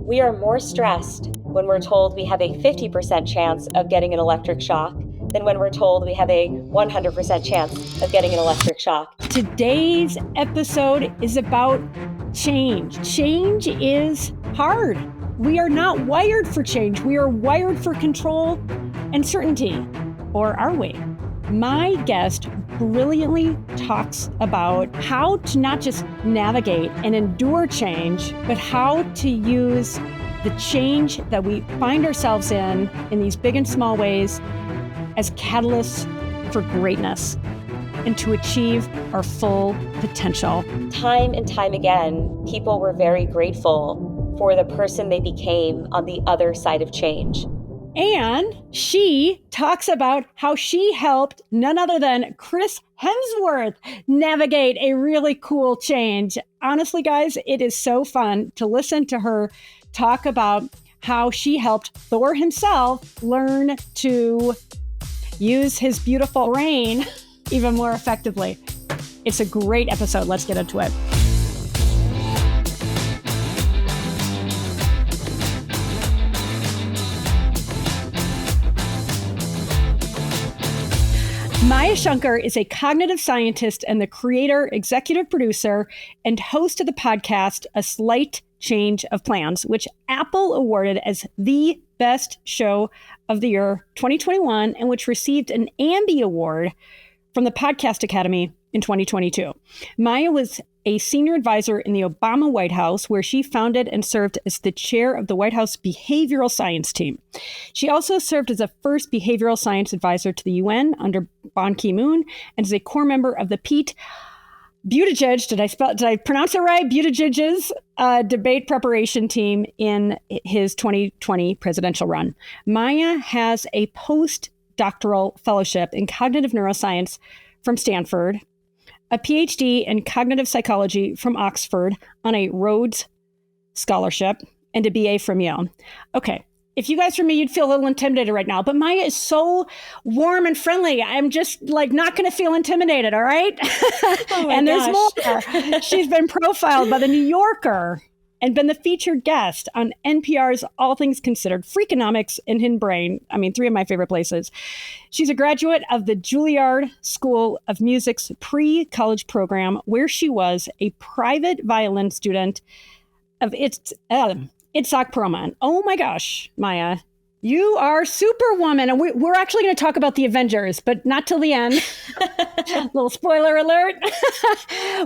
We are more stressed when we're told we have a 50% chance of getting an electric shock than when we're told we have a 100% chance of getting an electric shock. Today's episode is about change. Change is hard. We are not wired for change. We are wired for control and certainty. Or are we? My guest brilliantly talks about how to not just navigate and endure change, but how to use the change that we find ourselves in these big and small ways, as catalysts for greatness and to achieve our full potential. Time and time again, people were very grateful for the person they became on the other side of change. And she talks about how she helped none other than Chris Hemsworth navigate a really cool change. Honestly, guys, it is so fun to listen to her talk about how she helped Thor himself learn to use his beautiful brain even more effectively. It's a great episode. Let's get into it. Maya Shankar is a cognitive scientist and the creator, executive producer, and host of the podcast, A Slight Change of Plans, which Apple awarded as the best show of the year 2021, and which received an Ambie Award from the Podcast Academy in 2022. Maya was a senior advisor in the Obama White House, where she founded and served as the chair of the White House Behavioral Science Team. She also served as a first behavioral science advisor to the UN under Ban Ki-moon, and is a core member of the Pete Buttigieg, did I pronounce it right? Buttigieg's debate preparation team in his 2020 presidential run. Maya has a postdoctoral fellowship in cognitive neuroscience from Stanford, a PhD in cognitive psychology from Oxford on a Rhodes Scholarship, and a BA from Yale. Okay, if you guys were me, you'd feel a little intimidated right now, but Maya is so warm and friendly. I'm just not going to feel intimidated, all right? Oh my and gosh. There's more. She's been profiled by The New Yorker and been the featured guest on NPR's All Things Considered, Freakonomics, and Hidden Brain. I mean, three of my favorite places. She's a graduate of the Juilliard School of Music's pre-college program, where she was a private violin student of Itzhak Perlman. Oh my gosh, Maya, you are Superwoman. And we're actually going to talk about the Avengers, but not till the end. Little spoiler alert.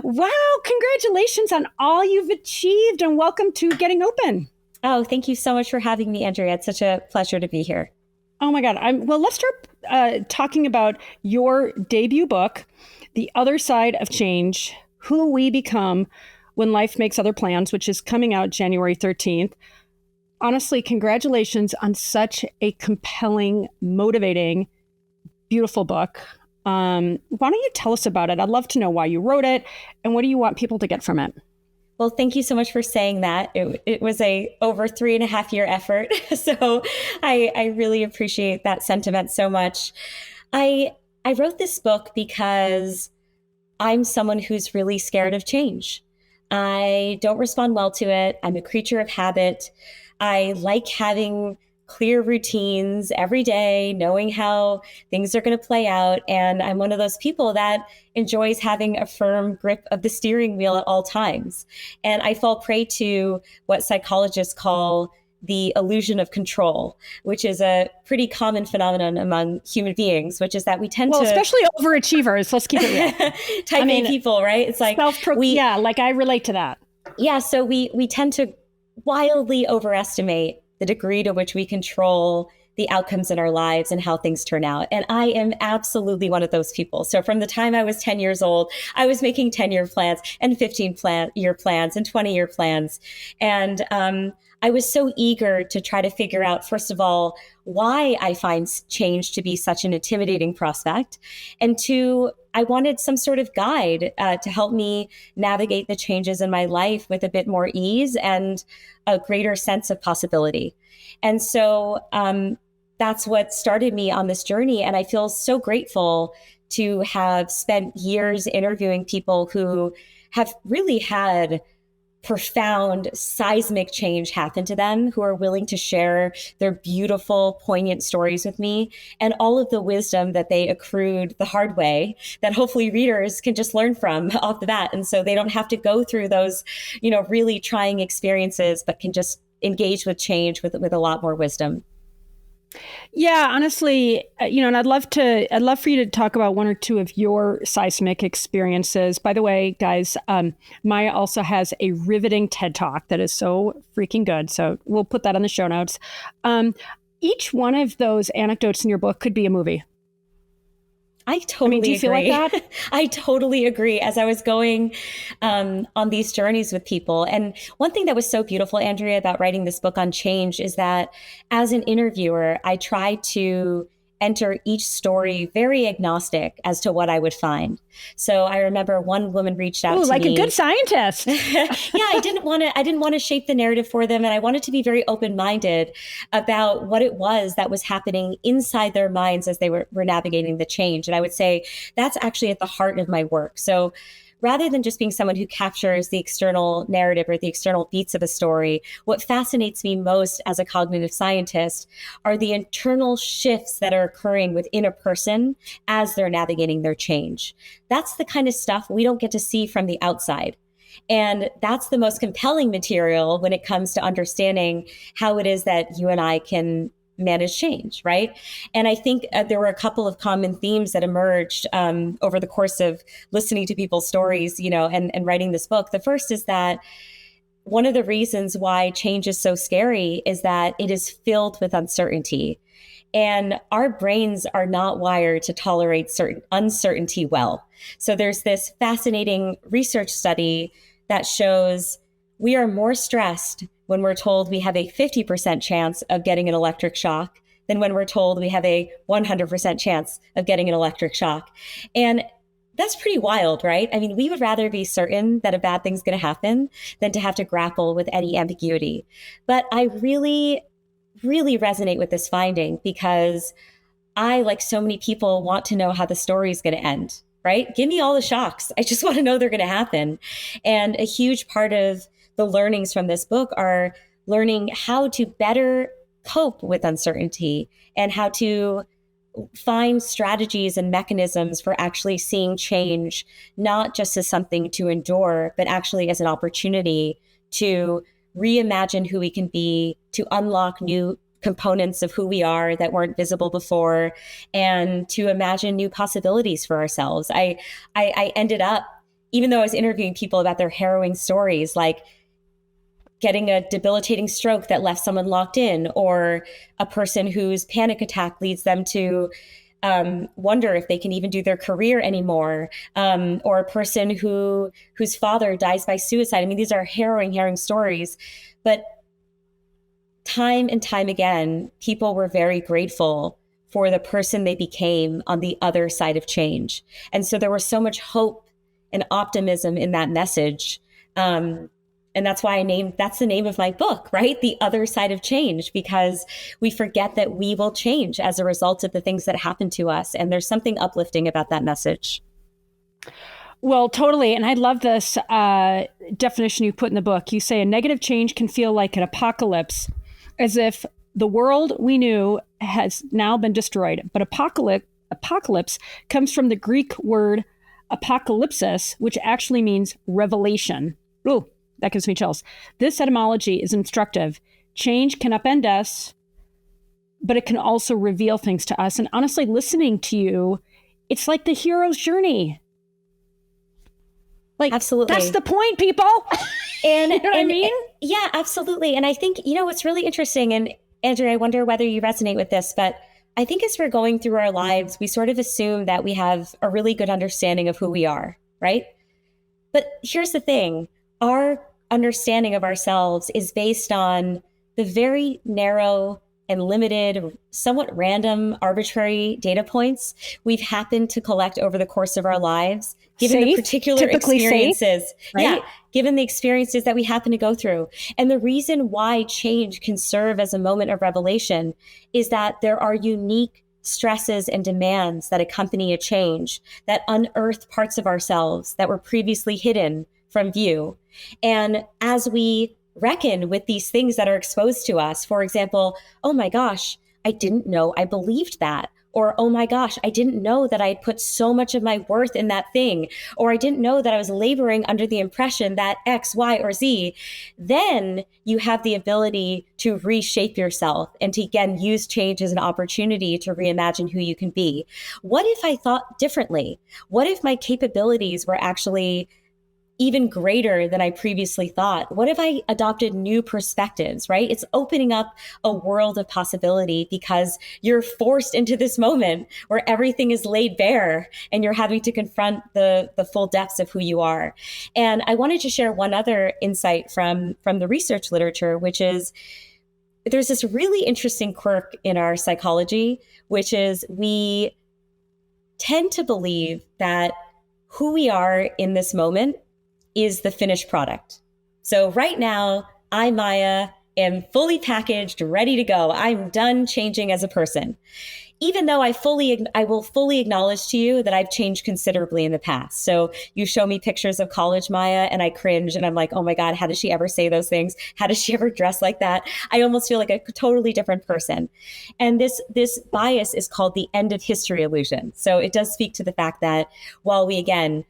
Wow, congratulations on all you've achieved, and welcome to Getting Open. Oh, thank you so much for having me, Andrea. It's such a pleasure to be here. Oh my God. Well, let's start talking about your debut book, The Other Side of Change, Who We Become When Life Makes Other Plans, which is coming out January 13th. Honestly, congratulations on such a compelling, motivating, beautiful book. Why don't you tell us about it? I'd love to know why you wrote it, and what do you want people to get from it? Well, thank you so much for saying that. It was a over 3.5 year effort. So I really appreciate that sentiment so much. I wrote this book because I'm someone who's really scared of change. I don't respond well to it. I'm a creature of habit. I like having clear routines every day, knowing how things are going to play out. And I'm one of those people that enjoys having a firm grip of the steering wheel at all times. And I fall prey to what psychologists call the illusion of control, which is a pretty common phenomenon among human beings, which is that we tend to... especially overachievers, let's keep it real. Type A people, right? It's like... I relate to that. Yeah, so we tend to wildly overestimate the degree to which we control the outcomes in our lives and how things turn out. And I am absolutely one of those people. So from the time I was 10 years old, I was making 10-year plans and 15-year plans and 20-year plans. And I was so eager to try to figure out, first of all, why I find change to be such an intimidating prospect. And two, I wanted some sort of guide to help me navigate the changes in my life with a bit more ease and a greater sense of possibility. And so that's what started me on this journey. And I feel so grateful to have spent years interviewing people who have really had profound seismic change happen to them, who are willing to share their beautiful, poignant stories with me and all of the wisdom that they accrued the hard way that hopefully readers can just learn from off the bat. And so they don't have to go through those, really trying experiences, but can just engage with change with a lot more wisdom. Yeah, honestly, and I'd love for you to talk about one or two of your seismic experiences. By the way, guys, Maya also has a riveting TED Talk that is so freaking good. So we'll put that on the show notes. Each one of those anecdotes in your book could be a movie. I totally do you agree. feel like that? I totally agree. As I was going on these journeys with people, and one thing that was so beautiful, Andrea, about writing this book on change is that as an interviewer, I tried to enter each story very agnostic as to what I would find. So I remember one woman reached out to like me. A good scientist. Yeah, I didn't want to shape the narrative for them. And I wanted to be very open-minded about what it was that was happening inside their minds as they were navigating the change. And I would say that's actually at the heart of my work. So rather than just being someone who captures the external narrative or the external beats of a story, what fascinates me most as a cognitive scientist are the internal shifts that are occurring within a person as they're navigating their change. That's the kind of stuff we don't get to see from the outside. And that's the most compelling material when it comes to understanding how it is that you and I can manage change, right? And I think there were a couple of common themes that emerged over the course of listening to people's stories, and writing this book. The first is that one of the reasons why change is so scary is that it is filled with uncertainty. And our brains are not wired to tolerate certain uncertainty well. So there's this fascinating research study that shows we are more stressed when we're told we have a 50% chance of getting an electric shock than when we're told we have a 100% chance of getting an electric shock. And that's pretty wild, right? I mean, we would rather be certain that a bad thing's going to happen than to have to grapple with any ambiguity. But I really, really resonate with this finding because I, like so many people, want to know how the story is going to end, right? Give me all the shocks. I just want to know they're going to happen. And a huge part of the learnings from this book are learning how to better cope with uncertainty and how to find strategies and mechanisms for actually seeing change, not just as something to endure, but actually as an opportunity to reimagine who we can be, to unlock new components of who we are that weren't visible before, and to imagine new possibilities for ourselves. I ended up, even though I was interviewing people about their harrowing stories, like getting a debilitating stroke that left someone locked in, or a person whose panic attack leads them to wonder if they can even do their career anymore, or a person whose father dies by suicide. I mean, these are harrowing stories, but time and time again, people were very grateful for the person they became on the other side of change. And so there was so much hope and optimism in that message. And that's why that's the name of my book, right? The Other Side of Change, because we forget that we will change as a result of the things that happen to us. And there's something uplifting about that message. Well, totally. And I love this definition you put in the book. You say a negative change can feel like an apocalypse, as if the world we knew has now been destroyed. But apocalypse comes from the Greek word apocalypsis, which actually means revelation. Ooh, that gives me chills. This etymology is instructive. Change can upend us, but it can also reveal things to us. And honestly, listening to you, it's like the hero's journey. Like, absolutely. That's the point, people. And you know what I mean? Yeah, absolutely. And I think, what's really interesting, and Andrea, I wonder whether you resonate with this, but I think as we're going through our lives, we sort of assume that we have a really good understanding of who we are, right? But here's the thing. Our understanding of ourselves is based on the very narrow and limited, somewhat random, arbitrary data points we've happened to collect over the course of our lives, given the particular experiences, right? Yeah, given the experiences that we happen to go through. And the reason why change can serve as a moment of revelation is that there are unique stresses and demands that accompany a change that unearth parts of ourselves that were previously hidden from view. And as we reckon with these things that are exposed to us, for example, oh my gosh, I didn't know I believed that. Or, oh my gosh, I didn't know that I had put so much of my worth in that thing. Or I didn't know that I was laboring under the impression that X, Y, or Z. Then you have the ability to reshape yourself and to, again, use change as an opportunity to reimagine who you can be. What if I thought differently? What if my capabilities were actually even greater than I previously thought? What if I adopted new perspectives, right? It's opening up a world of possibility because you're forced into this moment where everything is laid bare and you're having to confront the full depths of who you are. And I wanted to share one other insight from the research literature, which is there's this really interesting quirk in our psychology, which is we tend to believe that who we are in this moment is the finished product. So right now, I, Maya, am fully packaged, ready to go. I'm done changing as a person. Even though I will fully acknowledge to you that I've changed considerably in the past. So you show me pictures of college Maya and I cringe and I'm like, oh my God, how does she ever say those things? How does she ever dress like that? I almost feel like a totally different person. And this bias is called the end of history illusion. So it does speak to the fact that while we, again,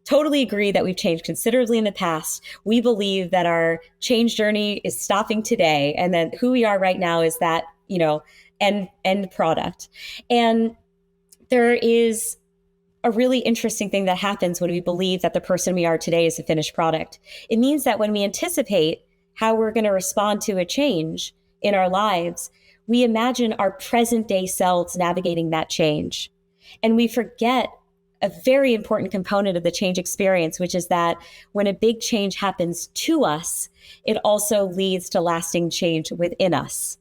totally agree that we've changed considerably in the past, we believe that our change journey is stopping today. And that who we are right now is that, end product. And there is a really interesting thing that happens when we believe that the person we are today is a finished product. It means that when we anticipate how we're going to respond to a change in our lives, we imagine our present day selves navigating that change. And we forget a very important component of the change experience, which is that when a big change happens to us, it also leads to lasting change within us.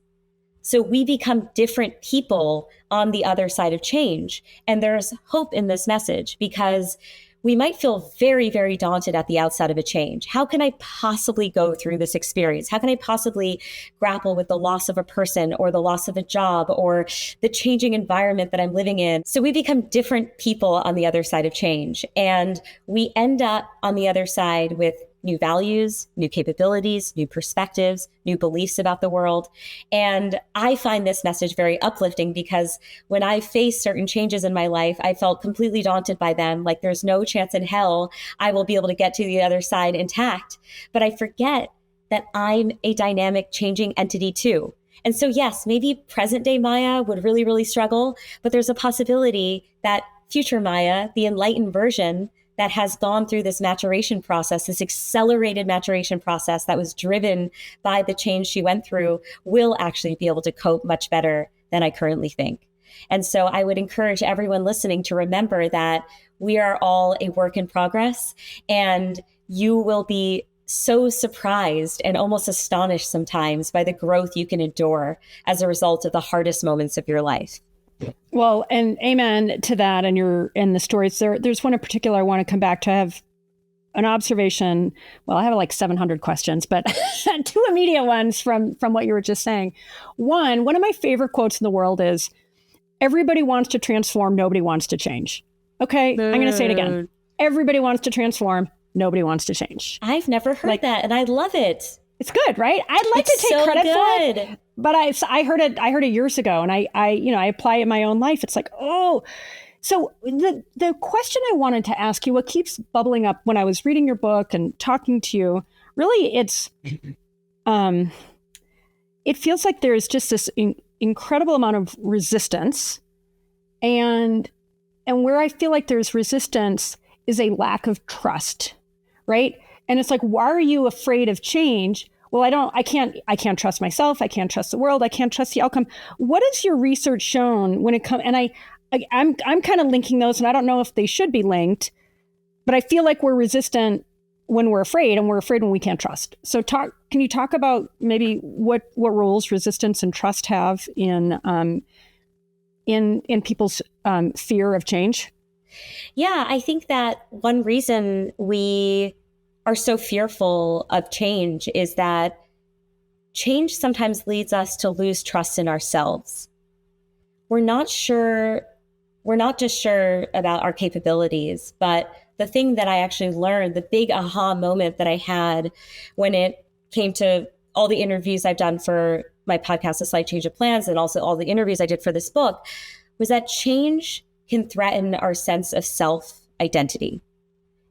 So we become different people on the other side of change. And there's hope in this message because we might feel very, very daunted at the outset of a change. How can I possibly go through this experience? How can I possibly grapple with the loss of a person or the loss of a job or the changing environment that I'm living in? So we become different people on the other side of change. And we end up on the other side with new values, new capabilities, new perspectives, new beliefs about the world. And I find this message very uplifting because when I faced certain changes in my life, I felt completely daunted by them. Like there's no chance in hell I will be able to get to the other side intact. But I forget that I'm a dynamic, changing entity too. And so, yes, maybe present day Maya would really, really struggle, but there's a possibility that future Maya, the enlightened version, that has gone through this maturation process, this accelerated maturation process that was driven by the change she went through, will actually be able to cope much better than I currently think. And so I would encourage everyone listening to remember that we are all a work in progress, and you will be so surprised and almost astonished sometimes by the growth you can endure as a result of the hardest moments of your life. Well, and amen to that. And the stories there's one in particular I want to come back to. I have an observation. Well, I have like 700 questions, but two immediate ones from what you were just saying. One of my favorite quotes in the world is, everybody wants to transform, nobody wants to change. Okay, I'm going to say it again. Everybody wants to transform, nobody wants to change. I've never heard that, and I love it. It's good, right? I'd like to take credit for it, but I heard it years ago, and I apply it in my own life. It's like, oh, so the question I wanted to ask you, what keeps bubbling up when I was reading your book and talking to you, really, it feels like there's just this incredible amount of resistance, and where I feel like there's resistance is a lack of trust, right? And it's like, why are you afraid of change? Well, I can't trust myself. I can't trust the world. I can't trust the outcome. What has your research shown when it comes? And I'm kind of linking those, and I don't know if they should be linked, but I feel like we're resistant when we're afraid, and we're afraid when we can't trust. So can you talk about maybe what roles resistance and trust have in people's fear of change? Yeah, I think that one reason we are so fearful of change is that change sometimes leads us to lose trust in ourselves. We're not just sure about our capabilities, but the thing that I actually learned, the big aha moment that I had when it came to all the interviews I've done for my podcast, A Slight Change of Plans, and also all the interviews I did for this book, was that change can threaten our sense of self-identity.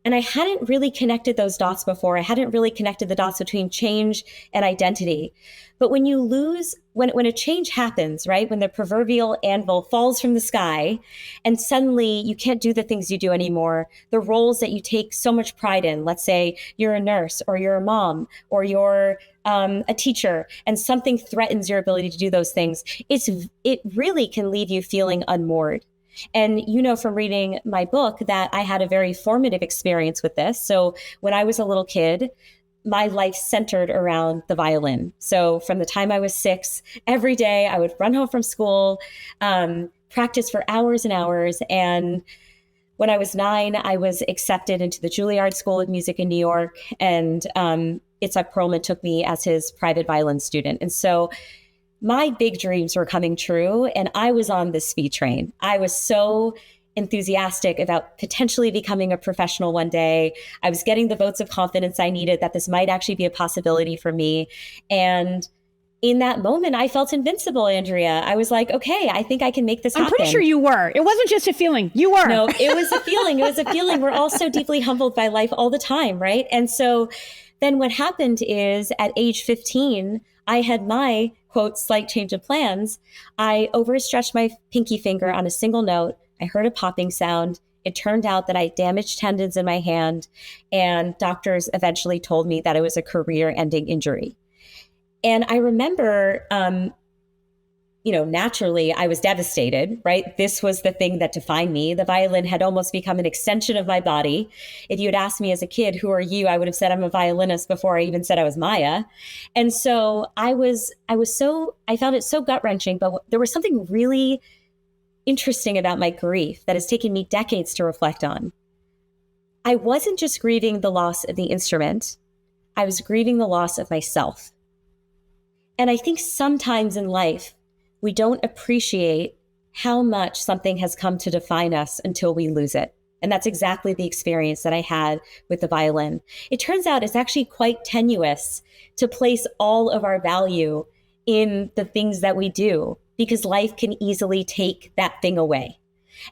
And I hadn't really connected those dots before. I hadn't really connected the dots between change and identity. But when you lose, when a change happens, right? When the proverbial anvil falls from the sky and suddenly you can't do the things you do anymore, the roles that you take so much pride in, let's say you're a nurse or you're a mom or you're a teacher, and something threatens your ability to do those things, it really can leave you feeling unmoored. And you know from reading my book that I had a very formative experience with this. So when I was a little kid, my life centered around the violin. So from the time I was 6, every day I would run home from school, practice for hours and hours. And when I was 9, I was accepted into the Juilliard School of Music in New York. And Itzhak Perlman took me as his private violin student. And so my big dreams were coming true, and I was on the speed train. I was so enthusiastic about potentially becoming a professional one day. I was getting the votes of confidence I needed that this might actually be a possibility for me. And in that moment, I felt invincible, Andrea. I was like, okay, I think I can make this happen. I'm pretty sure you were. It wasn't just a feeling. You were. No, it was a feeling. It was a feeling. We're all so deeply humbled by life all the time, right? And so then what happened is at age 15, I had my, quote, slight change of plans. I overstretched my pinky finger on a single note. I heard a popping sound. It turned out that I damaged tendons in my hand, and doctors eventually told me that it was a career-ending injury. And I remember, naturally, I was devastated, right? This was the thing that defined me. The violin had almost become an extension of my body. If you had asked me as a kid, who are you? I would have said I'm a violinist before I even said I was Maya. And so I found it so gut-wrenching, but there was something really interesting about my grief that has taken me decades to reflect on. I wasn't just grieving the loss of the instrument. I was grieving the loss of myself. And I think sometimes in life, we don't appreciate how much something has come to define us until we lose it. And that's exactly the experience that I had with the violin. It turns out it's actually quite tenuous to place all of our value in the things that we do, because life can easily take that thing away.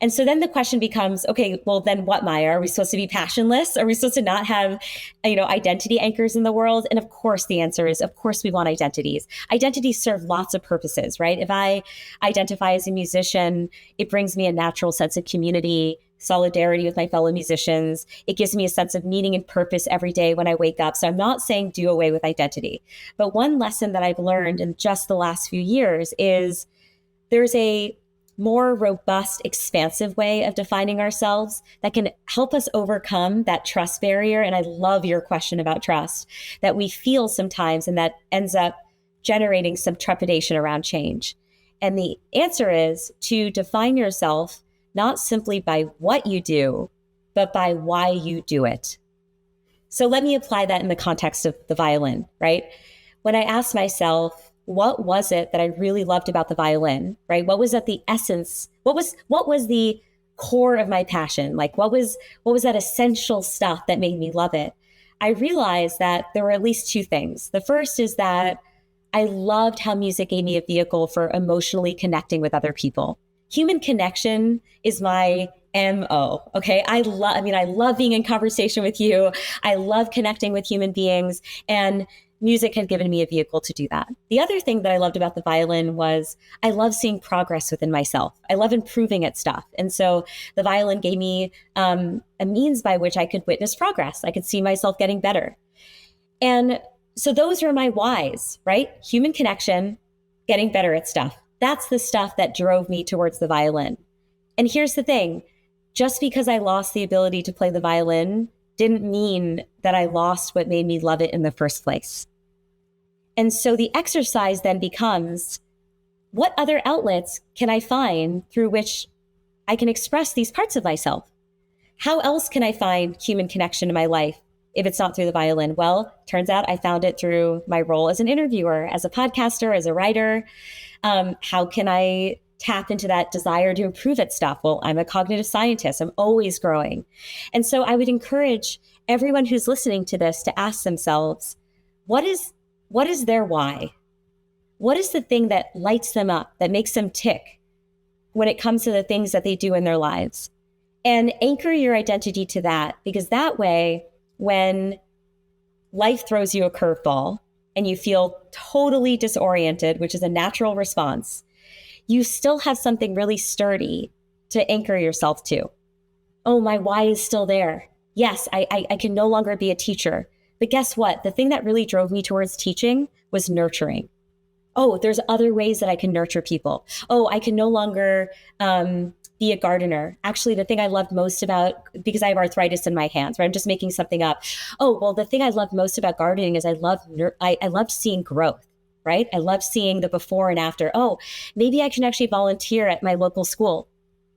And so then the question becomes, okay, well, then what, Maya? Are we supposed to be passionless? Are we supposed to not have, identity anchors in the world? And of course, the answer is, of course, we want identities. Identities serve lots of purposes, right? If I identify as a musician, it brings me a natural sense of community, solidarity with my fellow musicians. It gives me a sense of meaning and purpose every day when I wake up. So I'm not saying do away with identity. But one lesson that I've learned in just the last few years is there's a more robust, expansive way of defining ourselves that can help us overcome that trust barrier. And I love your question about trust that we feel sometimes, and that ends up generating some trepidation around change. And the answer is to define yourself not simply by what you do, but by why you do it. So let me apply that in the context of the violin, right? When I asked myself, what was it that I really loved about the violin, right? What was at the essence? What was the core of my passion? Like what was that essential stuff that made me love it? I realized that there were at least 2 things. The first is that I loved how music gave me a vehicle for emotionally connecting with other people. Human connection is my MO. Okay. I love being in conversation with you. I love connecting with human beings, and music had given me a vehicle to do that. The other thing that I loved about the violin was I love seeing progress within myself. I love improving at stuff. And so the violin gave me a means by which I could witness progress. I could see myself getting better. And so those are my whys, right? Human connection, getting better at stuff. That's the stuff that drove me towards the violin. And here's the thing, just because I lost the ability to play the violin didn't mean that I lost what made me love it in the first place. And so the exercise then becomes, what other outlets can I find through which I can express these parts of myself? How else can I find human connection in my life if it's not through the violin? Well, turns out I found it through my role as an interviewer, as a podcaster, as a writer. How can I tap into that desire to improve at stuff. Well, I'm a cognitive scientist. I'm always growing. And so I would encourage everyone who's listening to this to ask themselves, what is their why? What is the thing that lights them up, that makes them tick when it comes to the things that they do in their lives? And anchor your identity to that, because that way, when life throws you a curveball and you feel totally disoriented, which is a natural response, you still have something really sturdy to anchor yourself to. Oh, my why is still there. Yes, I can no longer be a teacher. But guess what? The thing that really drove me towards teaching was nurturing. Oh, there's other ways that I can nurture people. Oh, I can no longer be a gardener. Actually, the thing I loved most about, because I have arthritis in my hands, right? I'm just making something up. Oh, well, the thing I loved most about gardening is I loved seeing growth, right? I loved seeing the before and after. Oh, maybe I can actually volunteer at my local school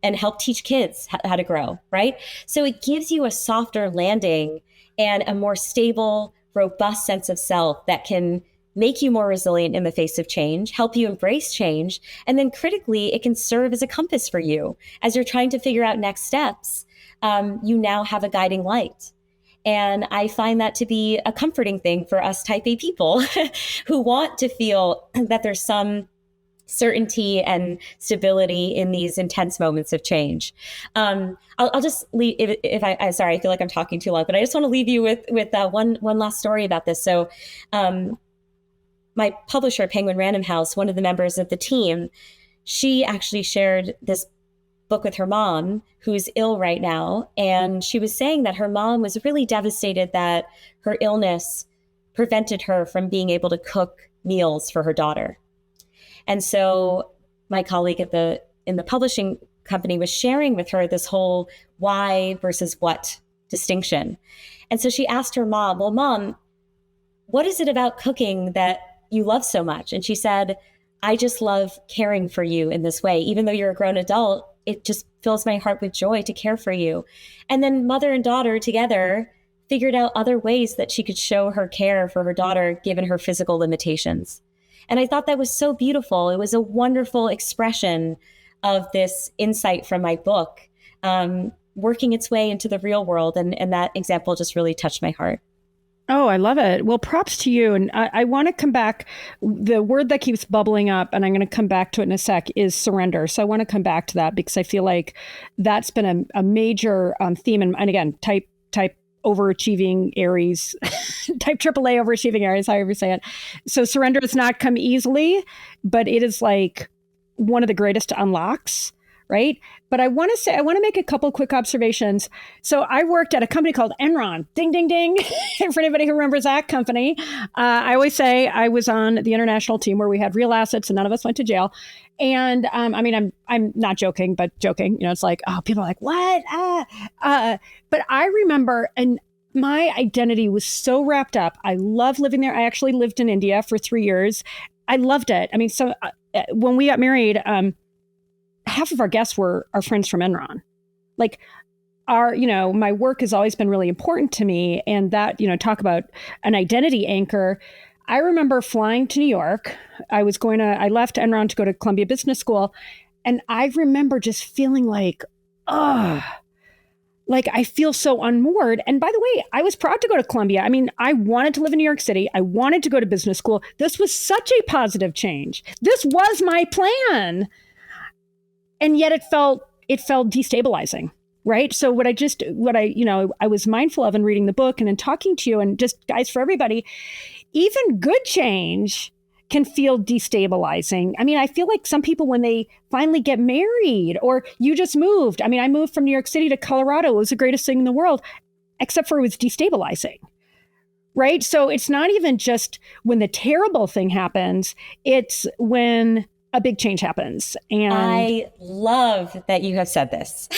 and help teach kids how to grow, right? So it gives you a softer landing and a more stable, robust sense of self that can make you more resilient in the face of change, help you embrace change. And then critically, it can serve as a compass for you. As you're trying to figure out next steps, you now have a guiding light. And I find that to be a comforting thing for us type A people who want to feel that there's some certainty and stability in these intense moments of change. I'll just leave, if I sorry, I feel like I'm talking too long, but I just want to leave you with one last story about this. So my publisher, Penguin Random House, one of the members of the team, she actually shared this book with her mom, who's ill right now. And she was saying that her mom was really devastated that her illness prevented her from being able to cook meals for her daughter. And so my colleague in the publishing company was sharing with her this whole why versus what distinction. And so she asked her mom, well, Mom, what is it about cooking that you love so much? And she said, I just love caring for you in this way. Even though you're a grown adult, it just fills my heart with joy to care for you. And then mother and daughter together figured out other ways that she could show her care for her daughter, given her physical limitations. And I thought that was so beautiful. It was a wonderful expression of this insight from my book, working its way into the real world. And that example just really touched my heart. Oh, I love it. Well, props to you. And I want to come back. The word that keeps bubbling up, and I'm going to come back to it in a sec, is surrender. So I want to come back to that because I feel like that's been a major theme. And again, type overachieving Aries, type AAA overachieving Aries, however you say it. So surrender has not come easily, but it is like one of the greatest unlocks, right? But I want to make a couple quick observations. So I worked at a company called Enron. Ding, ding, ding. For anybody who remembers that company, I always say I was on the international team where we had real assets and none of us went to jail. And I mean, I'm not joking, but joking. You know, it's like, oh, people are like, what? But I remember, and my identity was so wrapped up. I love living there. I actually lived in India for 3 years. I loved it. I mean, so when we got married, half of our guests were our friends from Enron. Like my work has always been really important to me. And that, talk about an identity anchor. I remember flying to New York. I left Enron to go to Columbia Business School. And I remember just feeling like I feel so unmoored. And by the way, I was proud to go to Columbia. I mean, I wanted to live in New York City. I wanted to go to business school. This was such a positive change. This was my plan. And yet it felt destabilizing, right? So I was mindful of in reading the book and in talking to you, and just guys, for everybody, even good change can feel destabilizing. I mean, I feel like some people, when they finally get married, or you just moved. I mean, I moved from New York City to Colorado. It was the greatest thing in the world, except for it was destabilizing, right? So it's not even just when the terrible thing happens, it's when a big change happens. And I love that you have said this.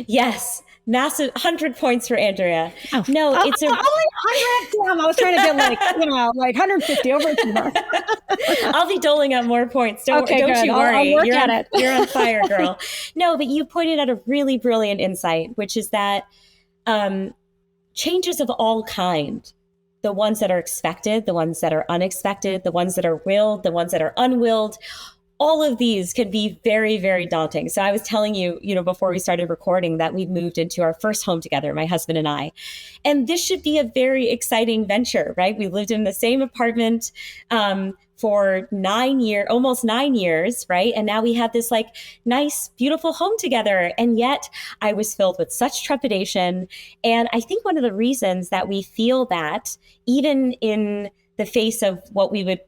Yes. Massive 100 points for Andrea. Oh, no, it's only 100. Damn, I was trying to get like 150 over. I'll be doling out more points. Don't you worry. I'll work at it. You're on fire, girl. No, but you pointed out a really brilliant insight, which is that changes of all kind, the ones that are expected, the ones that are unexpected, the ones that are willed, the ones that are unwilled, all of these can be very, very daunting. So I was telling you, before we started recording that we've moved into our first home together, my husband and I. And this should be a very exciting venture, right? We lived in the same apartment for almost 9 years, right? And now we have this like nice, beautiful home together. And yet I was filled with such trepidation. And I think one of the reasons that we feel that, even in the face of what we would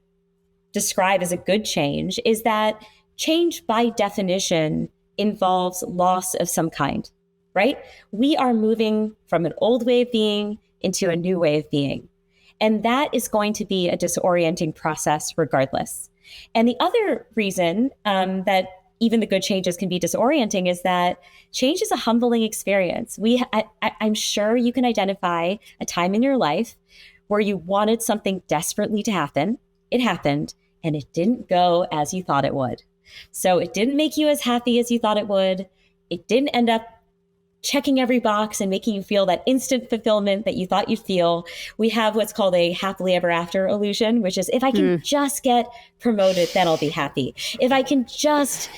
describe as a good change, is that change by definition involves loss of some kind, right? We are moving from an old way of being into a new way of being. And that is going to be a disorienting process regardless. And the other reason that even the good changes can be disorienting is that change is a humbling experience. I'm sure you can identify a time in your life where you wanted something desperately to happen. It happened, and it didn't go as you thought it would. So it didn't make you as happy as you thought it would. It didn't end up checking every box and making you feel that instant fulfillment that you thought you'd feel. We have what's called a happily ever after illusion, which is if I can just get promoted, then I'll be happy. If I can just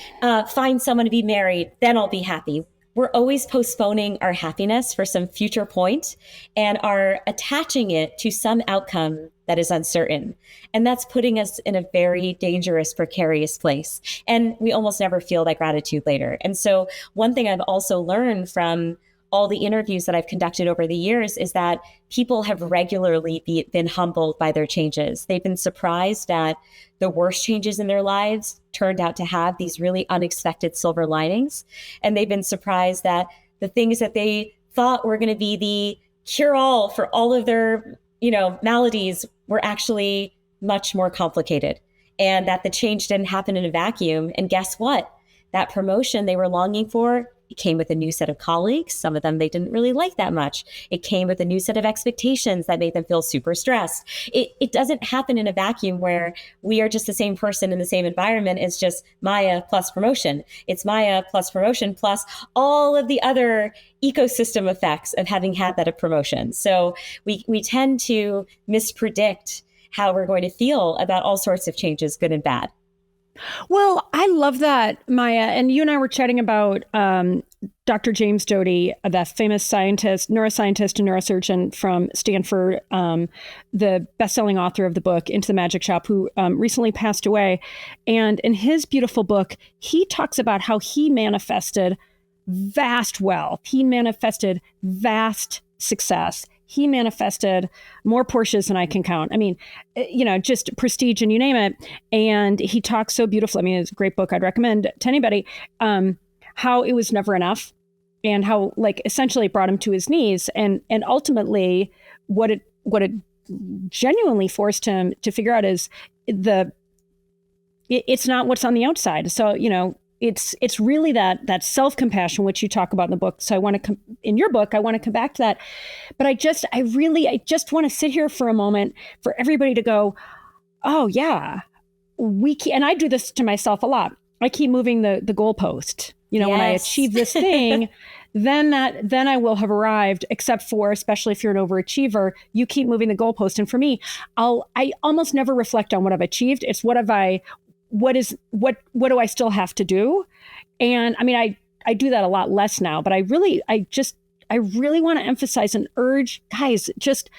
find someone to be married, then I'll be happy. We're always postponing our happiness for some future point and are attaching it to some outcome that is uncertain. And that's putting us in a very dangerous, precarious place. And we almost never feel that gratitude later. And so one thing I've also learned from all the interviews that I've conducted over the years is that people have regularly been humbled by their changes. They've been surprised that the worst changes in their lives turned out to have these really unexpected silver linings. And they've been surprised that the things that they thought were going to be the cure-all for all of their, maladies were actually much more complicated, and that the change didn't happen in a vacuum. And guess what? That promotion they were longing for, it came with a new set of colleagues. Some of them they didn't really like that much. It came with a new set of expectations that made them feel super stressed. It doesn't happen in a vacuum where we are just the same person in the same environment. It's just Maya plus promotion. It's Maya plus promotion plus all of the other ecosystem effects of having had that promotion. So we tend to mispredict how we're going to feel about all sorts of changes, good and bad. Well, I love that, Maya. And you and I were chatting about Dr. James Doty, that famous scientist, neuroscientist and neurosurgeon from Stanford, the best-selling author of the book Into the Magic Shop, who recently passed away. And in his beautiful book, he talks about how he manifested vast wealth. He manifested vast success. He manifested more Porsches than I can count. I mean, just prestige and you name it. And he talks so beautifully. I mean, it's a great book. I'd recommend to anybody, how it was never enough and how essentially it brought him to his knees. And ultimately what it genuinely forced him to figure out is it's not what's on the outside. So, it's really that self-compassion, which you talk about in the book. So in your book, I want to come back to that. But I just want to sit here for a moment for everybody to go, oh yeah, and I do this to myself a lot. I keep moving the goalpost. Yes. When I achieve this thing, then I will have arrived, except for, especially if you're an overachiever, you keep moving the goalpost. And for me, I almost never reflect on what I've achieved. It's what do I still have to do? And I mean, I do that a lot less now, but I really want to emphasize and urge guys, just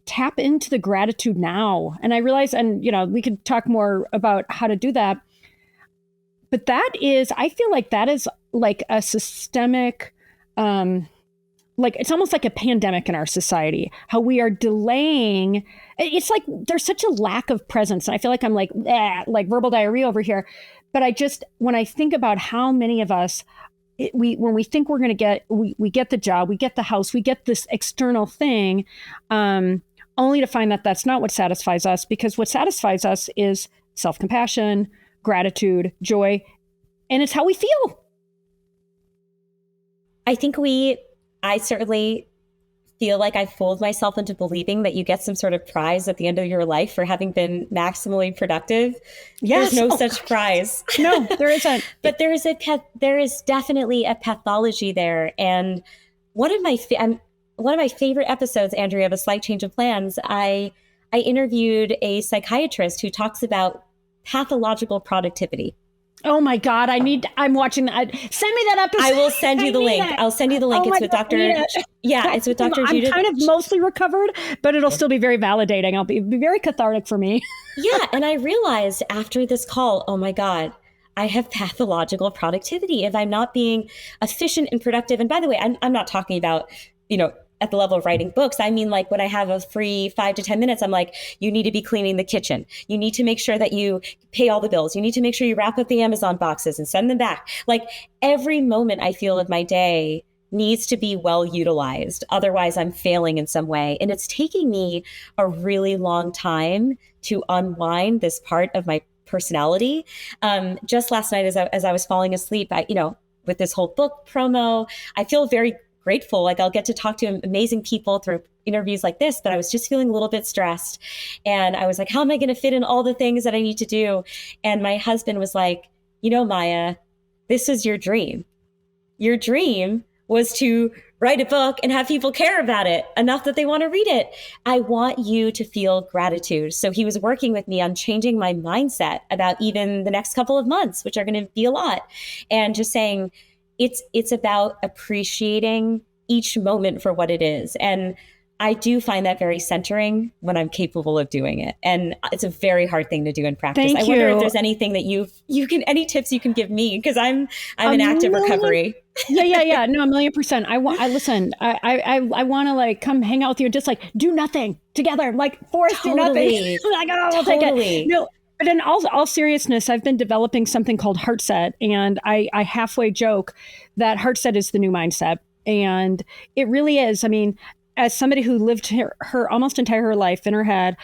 tap into the gratitude now. And I realize, and we could talk more about how to do that, but I feel like that is like a systemic, it's almost like a pandemic in our society, how we are delaying. It's like there's such a lack of presence. And I feel like I'm like verbal diarrhea over here. But when I think about how many of us, when we think we're going to we get the job, we get the house, we get this external thing, only to find that that's not what satisfies us, because what satisfies us is self-compassion, gratitude, joy, and it's how we feel. I certainly feel like I fooled myself into believing that you get some sort of prize at the end of your life for having been maximally productive. Yes. There's no such prize. No, there isn't. But there is definitely a pathology there. And one of my favorite episodes, Andrea, of A Slight Change of Plans, I interviewed a psychiatrist who talks about pathological productivity. Oh my God, I'm watching that. Send me that episode. I will send you the link. I'll send you the link. Oh It's with God, Dr. Yeah, it's with Dr. I'm Judith. kind of mostly recovered, but it'll still be very validating. I'll be very cathartic for me. Yeah, and I realized after this call, oh my God, I have pathological productivity if I'm not being efficient and productive. And by the way, I'm not talking about, at the level of writing books. I mean, like when I have a free 5 to 10 minutes, I'm like, you need to be cleaning the kitchen. You need to make sure that you pay all the bills. You need to make sure you wrap up the Amazon boxes and send them back. Like every moment I feel of my day needs to be well utilized. Otherwise, I'm failing in some way. And it's taking me a really long time to unwind this part of my personality. Just last night, as I was falling asleep, with this whole book promo, I feel very grateful. Like I'll get to talk to amazing people through interviews like this, but I was just feeling a little bit stressed. And I was like, how am I going to fit in all the things that I need to do? And my husband was like, Maya, this is your dream. Your dream was to write a book and have people care about it enough that they want to read it. I want you to feel gratitude. So he was working with me on changing my mindset about even the next couple of months, which are going to be a lot. And just saying, it's about appreciating each moment for what it is. And I do find that very centering when I'm capable of doing it. And it's a very hard thing to do in practice. I wonder if there's anything that any tips you can give me, because I'm in active recovery. Yeah. No, 1,000,000%. I want to like come hang out with you and just like do nothing together. Like force do nothing. Like, oh, I'll take it. No. But in all seriousness, I've been developing something called Heartset, and I halfway joke that Heartset is the new mindset. And it really is. I mean, as somebody who lived her almost entire life in her head,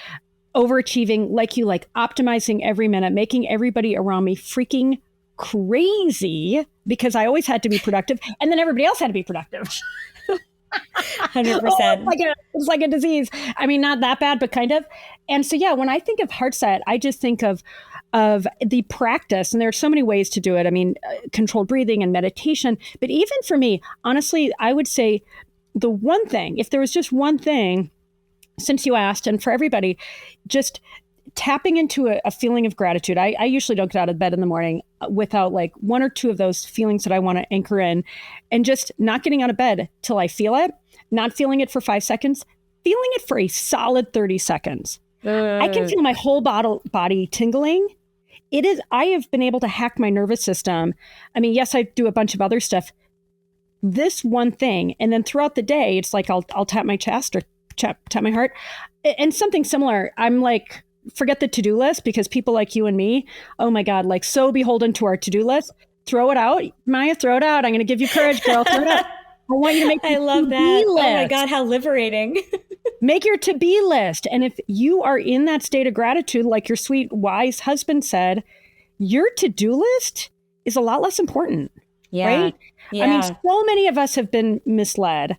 overachieving like you, like optimizing every minute, making everybody around me freaking crazy because I always had to be productive, and then everybody else had to be productive. 100%. It's like a disease. I mean, not that bad, but kind of. And so, yeah, when I think of Heartset, I just think of the practice, and there are so many ways to do it. I mean, controlled breathing and meditation. But even for me, honestly, I would say the one thing, if there was just one thing, since you asked, and for everybody, just tapping into a feeling of gratitude. I usually don't get out of bed in the morning without like one or two of those feelings that I want to anchor in, and just not getting out of bed till I feel it, not feeling it for 5 seconds, feeling it for a solid 30 seconds. I can feel my whole body tingling. I have been able to hack my nervous system. I mean, yes, I do a bunch of other stuff. This one thing, and then throughout the day, it's like I'll tap my chest or tap my heart, and something similar. I'm like, forget the to-do list, because people like you and me, oh my God, like so beholden to our to-do list. Throw it out, Maya. Throw it out. I'm going to give you courage, girl. Throw it out. I want you to make. I love that. List. Oh my God, how liberating! Make your to-be list, and if you are in that state of gratitude, like your sweet, wise husband said, your to-do list is a lot less important. Yeah. Right? Yeah. I mean, so many of us have been misled.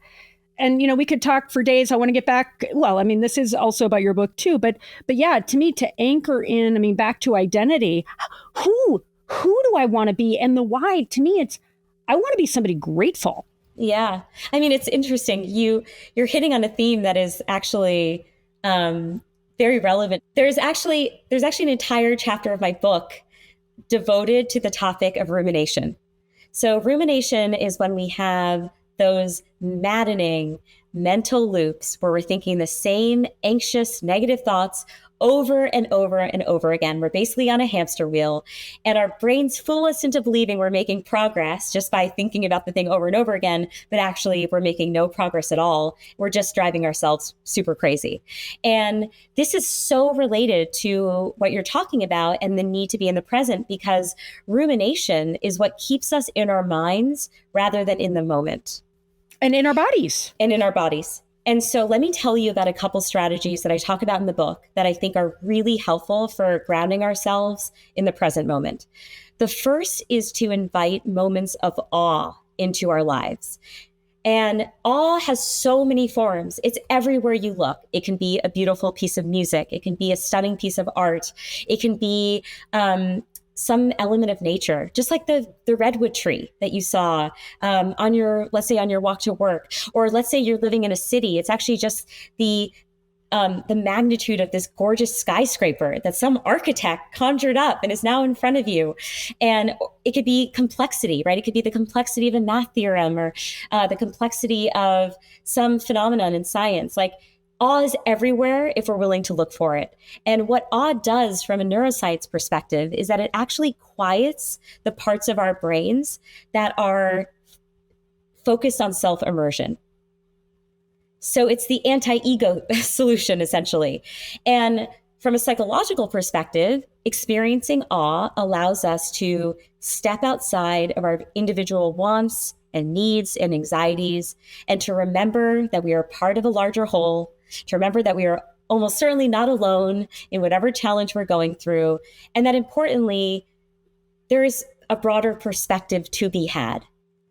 And, we could talk for days. I want to get back. Well, I mean, this is also about your book too. But yeah, to me, to anchor in, I mean, back to identity, who do I want to be? And the why, to me, it's, I want to be somebody grateful. Yeah. I mean, it's interesting. You're hitting on a theme that is actually very relevant. There's actually an entire chapter of my book devoted to the topic of rumination. So rumination is when we have those maddening mental loops where we're thinking the same anxious, negative thoughts over and over and over again. We're basically on a hamster wheel, and our brains fool us into believing we're making progress just by thinking about the thing over and over again, but actually we're making no progress at all. We're just driving ourselves super crazy. And this is so related to what you're talking about and the need to be in the present, because rumination is what keeps us in our minds rather than in the moment. And in our bodies. And so let me tell you about a couple strategies that I talk about in the book that I think are really helpful for grounding ourselves in the present moment. The first is to invite moments of awe into our lives. And awe has so many forms. It's everywhere you look. It can be a beautiful piece of music. It can be a stunning piece of art. It can be some element of nature, just like the redwood tree that you saw let's say on your walk to work, or let's say you're living in a city. It's actually just the the magnitude of this gorgeous skyscraper that some architect conjured up and is now in front of you. And it could be complexity, right? It could be the complexity of a math theorem, or the complexity of some phenomenon in science. Like, awe is everywhere if we're willing to look for it. And what awe does from a neuroscience perspective is that it actually quiets the parts of our brains that are focused on self-immersion. So it's the anti-ego solution, essentially. And from a psychological perspective, experiencing awe allows us to step outside of our individual wants and needs and anxieties, and to remember that we are part of a larger whole, to remember that we are almost certainly not alone in whatever challenge we're going through, and that importantly, there is a broader perspective to be had.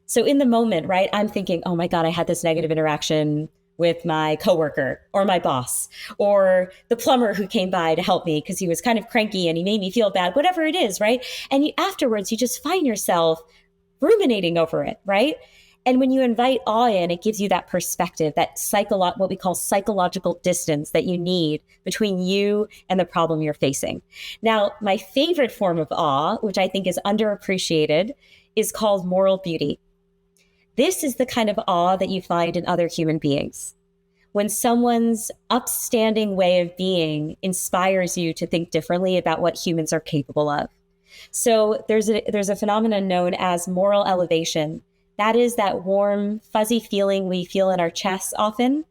So in the moment, right, I'm thinking, oh my God, I had this negative interaction with my coworker or my boss or the plumber who came by to help me because he was kind of cranky and he made me feel bad, whatever it is, right? And afterwards, you just find yourself ruminating over it, right? And when you invite awe in, it gives you that perspective, that what we call psychological distance that you need between you and the problem you're facing. Now, my favorite form of awe, which I think is underappreciated, is called moral beauty. This is the kind of awe that you find in other human beings. When someone's upstanding way of being inspires you to think differently about what humans are capable of. So there's a phenomenon known as moral elevation. That is that warm, fuzzy feeling we feel in our chests often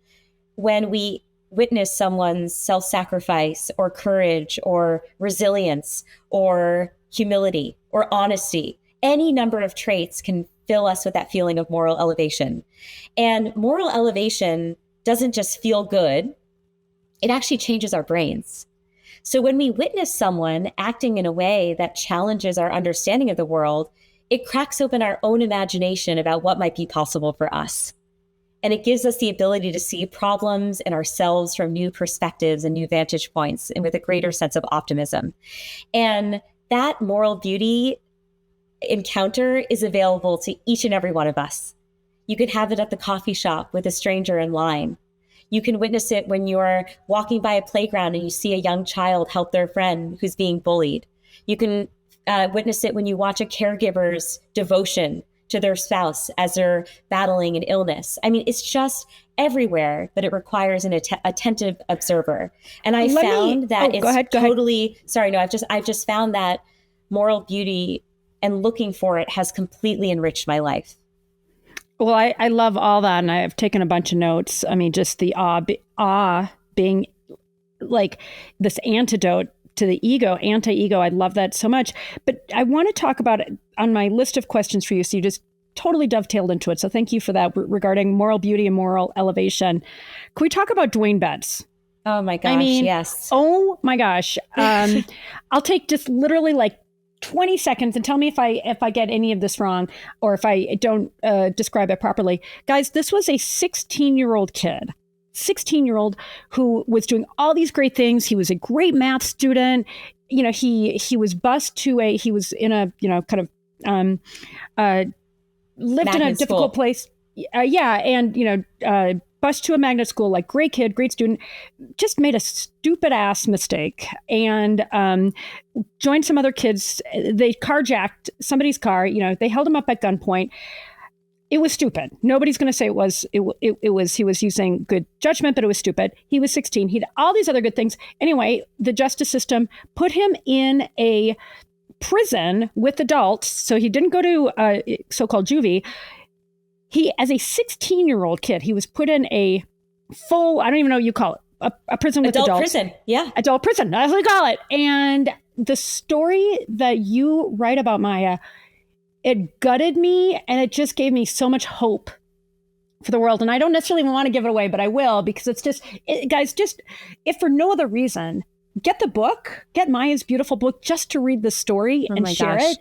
when we witness someone's self-sacrifice or courage or resilience or humility or honesty. Any number of traits can fill us with that feeling of moral elevation. And moral elevation doesn't just feel good, it actually changes our brains. So when we witness someone acting in a way that challenges our understanding of the world, it cracks open our own imagination about what might be possible for us. And it gives us the ability to see problems and ourselves from new perspectives and new vantage points, and with a greater sense of optimism. And that moral beauty encounter is available to each and every one of us. You could have it at the coffee shop with a stranger in line. You can witness it when you're walking by a playground and you see a young child help their friend who's being bullied. You can witness it when you watch a caregiver's devotion to their spouse as they're battling an illness. I mean, it's just everywhere, but it requires an attentive observer. And I found that I've just found that moral beauty and looking for it has completely enriched my life. Well, I love all that. And I've taken a bunch of notes. I mean, just the awe being like this antidote to the ego, anti-ego. I love that so much. But I want to talk about it on my list of questions for you. So you just totally dovetailed into it. So thank you for that regarding moral beauty and moral elevation. Can we talk about Dwayne Betts? Oh my gosh, yes. Oh my gosh. I'll take just literally like 20 seconds and tell me if I get any of this wrong or if I don't describe it properly. Guys, this was a 16-year-old kid, 16-year-old who was doing all these great things. He was a great math student. You know, he was bused to he was in a, you know, kind of lived magnet in a difficult school. Place. And, you know, bused to a magnet school, like great kid, great student, just made a stupid ass mistake and joined some other kids. They carjacked somebody's car. You know, they held him up at gunpoint. It was stupid. Nobody's going to say it was he was using good judgment, but it was stupid. He was 16. He had all these other good things. Anyway, the justice system put him in a prison with adults. So he didn't go to so-called juvie. He, as a 16-year-old kid, he was put in a full, I don't even know what you call it, a prison with adults. Adult prison, yeah. Adult prison, that's what we call it. And the story that you write about, Maya, it gutted me and it just gave me so much hope for the world. And I don't necessarily want to give it away, but I will, because it's just, guys, just if for no other reason, get the book, get Maya's beautiful book just to read the story and share it,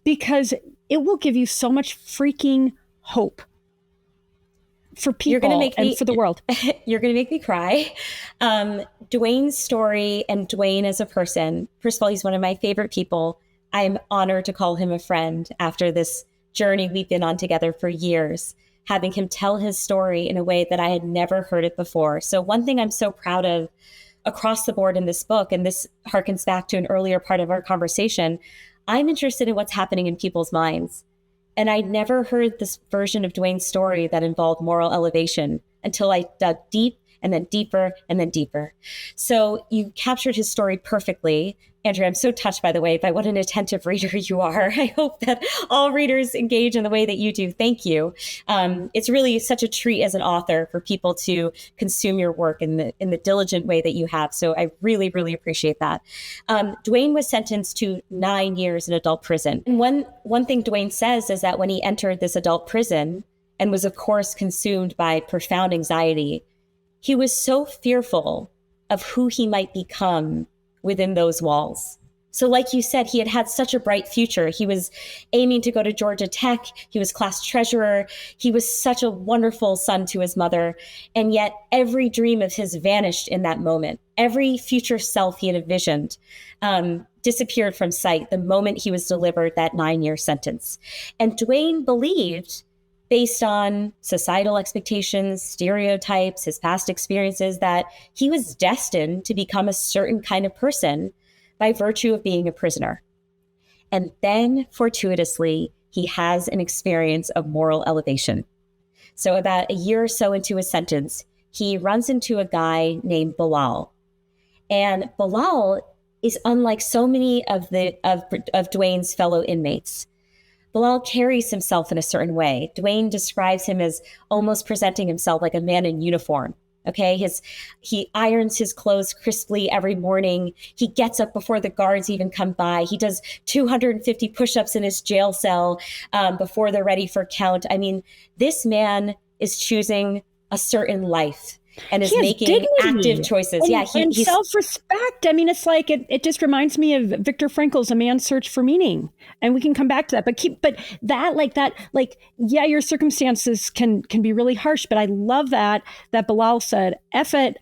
because it will give you so much freaking hope for people and for the world. You're going to make me cry. Dwayne's story and Dwayne as a person, first of all, he's one of my favorite people. I'm honored to call him a friend after this journey we've been on together for years. having him tell his story in a way that I had never heard it before. So one thing I'm so proud of across the board in this book, and this harkens back to an earlier part of our conversation, I'm interested in what's happening in people's minds. And I'd never heard this version of Dwayne's story that involved moral elevation until I dug deep and then deeper and then deeper. So you captured his story perfectly. Andrea, I'm so touched, by the way, by what an attentive reader you are. I hope that all readers engage in the way that you do. Thank you. It's really such a treat as an author for people to consume your work in the diligent way that you have. So I really, really appreciate that. Dwayne was sentenced to 9 years in adult prison. And one thing Dwayne says is that when he entered this adult prison and was, of course, consumed by profound anxiety, he was so fearful of who he might become within those walls. So like you said, he had had such a bright future. He was aiming to go to Georgia Tech. He was class treasurer. He was such a wonderful son to his mother. And yet every dream of his vanished in that moment. Every future self he had envisioned disappeared from sight the moment he was delivered that 9-year sentence. And Dwayne believed, based on societal expectations, stereotypes, his past experiences, that he was destined to become a certain kind of person by virtue of being a prisoner. And then, fortuitously, he has an experience of moral elevation. So about a year or so into his sentence, he runs into a guy named Bilal. And Bilal is unlike so many of Dwayne's fellow inmates. Bilal carries himself in a certain way. Dwayne describes him as almost presenting himself like a man in uniform. Okay, he irons his clothes crisply every morning. He gets up before the guards even come by. He does 250 push-ups in his jail cell before they're ready for count. I mean, this man is choosing a certain life and is making dignity, active choices. And he's self-respect. I mean, it's like it just reminds me of Viktor Frankl's A Man's Search for Meaning. And we can come back to that. Yeah, your circumstances can be really harsh, but I love that Bilal said, F it,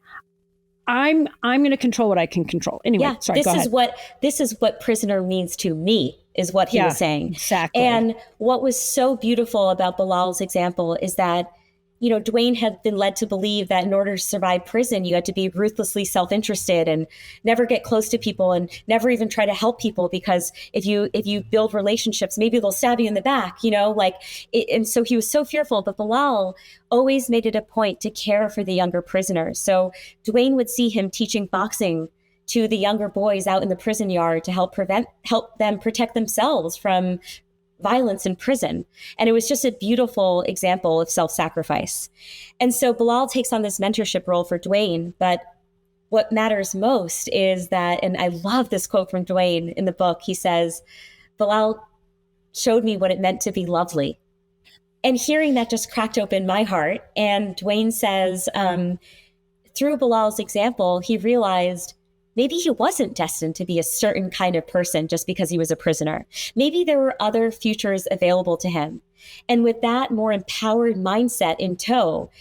I'm going to control what I can control. Anyway, sorry, go ahead. This is what prisoner means to me, is what he was saying. Exactly. And what was so beautiful about Bilal's example is that, you know, Dwayne had been led to believe that in order to survive prison, you had to be ruthlessly self-interested and never get close to people and never even try to help people, because if you build relationships, maybe they'll stab you in the back, you know, and so he was so fearful. But Bilal always made it a point to care for the younger prisoners. So Dwayne would see him teaching boxing to the younger boys out in the prison yard to help them protect themselves from violence in prison. And it was just a beautiful example of self-sacrifice. And so Bilal takes on this mentorship role for Dwayne. But what matters most is that, and I love this quote from Dwayne in the book, he says, Bilal showed me what it meant to be lovely. And hearing that just cracked open my heart. And Dwayne says, through Bilal's example, he realized maybe he wasn't destined to be a certain kind of person just because he was a prisoner. Maybe there were other futures available to him. And with that more empowered mindset in tow,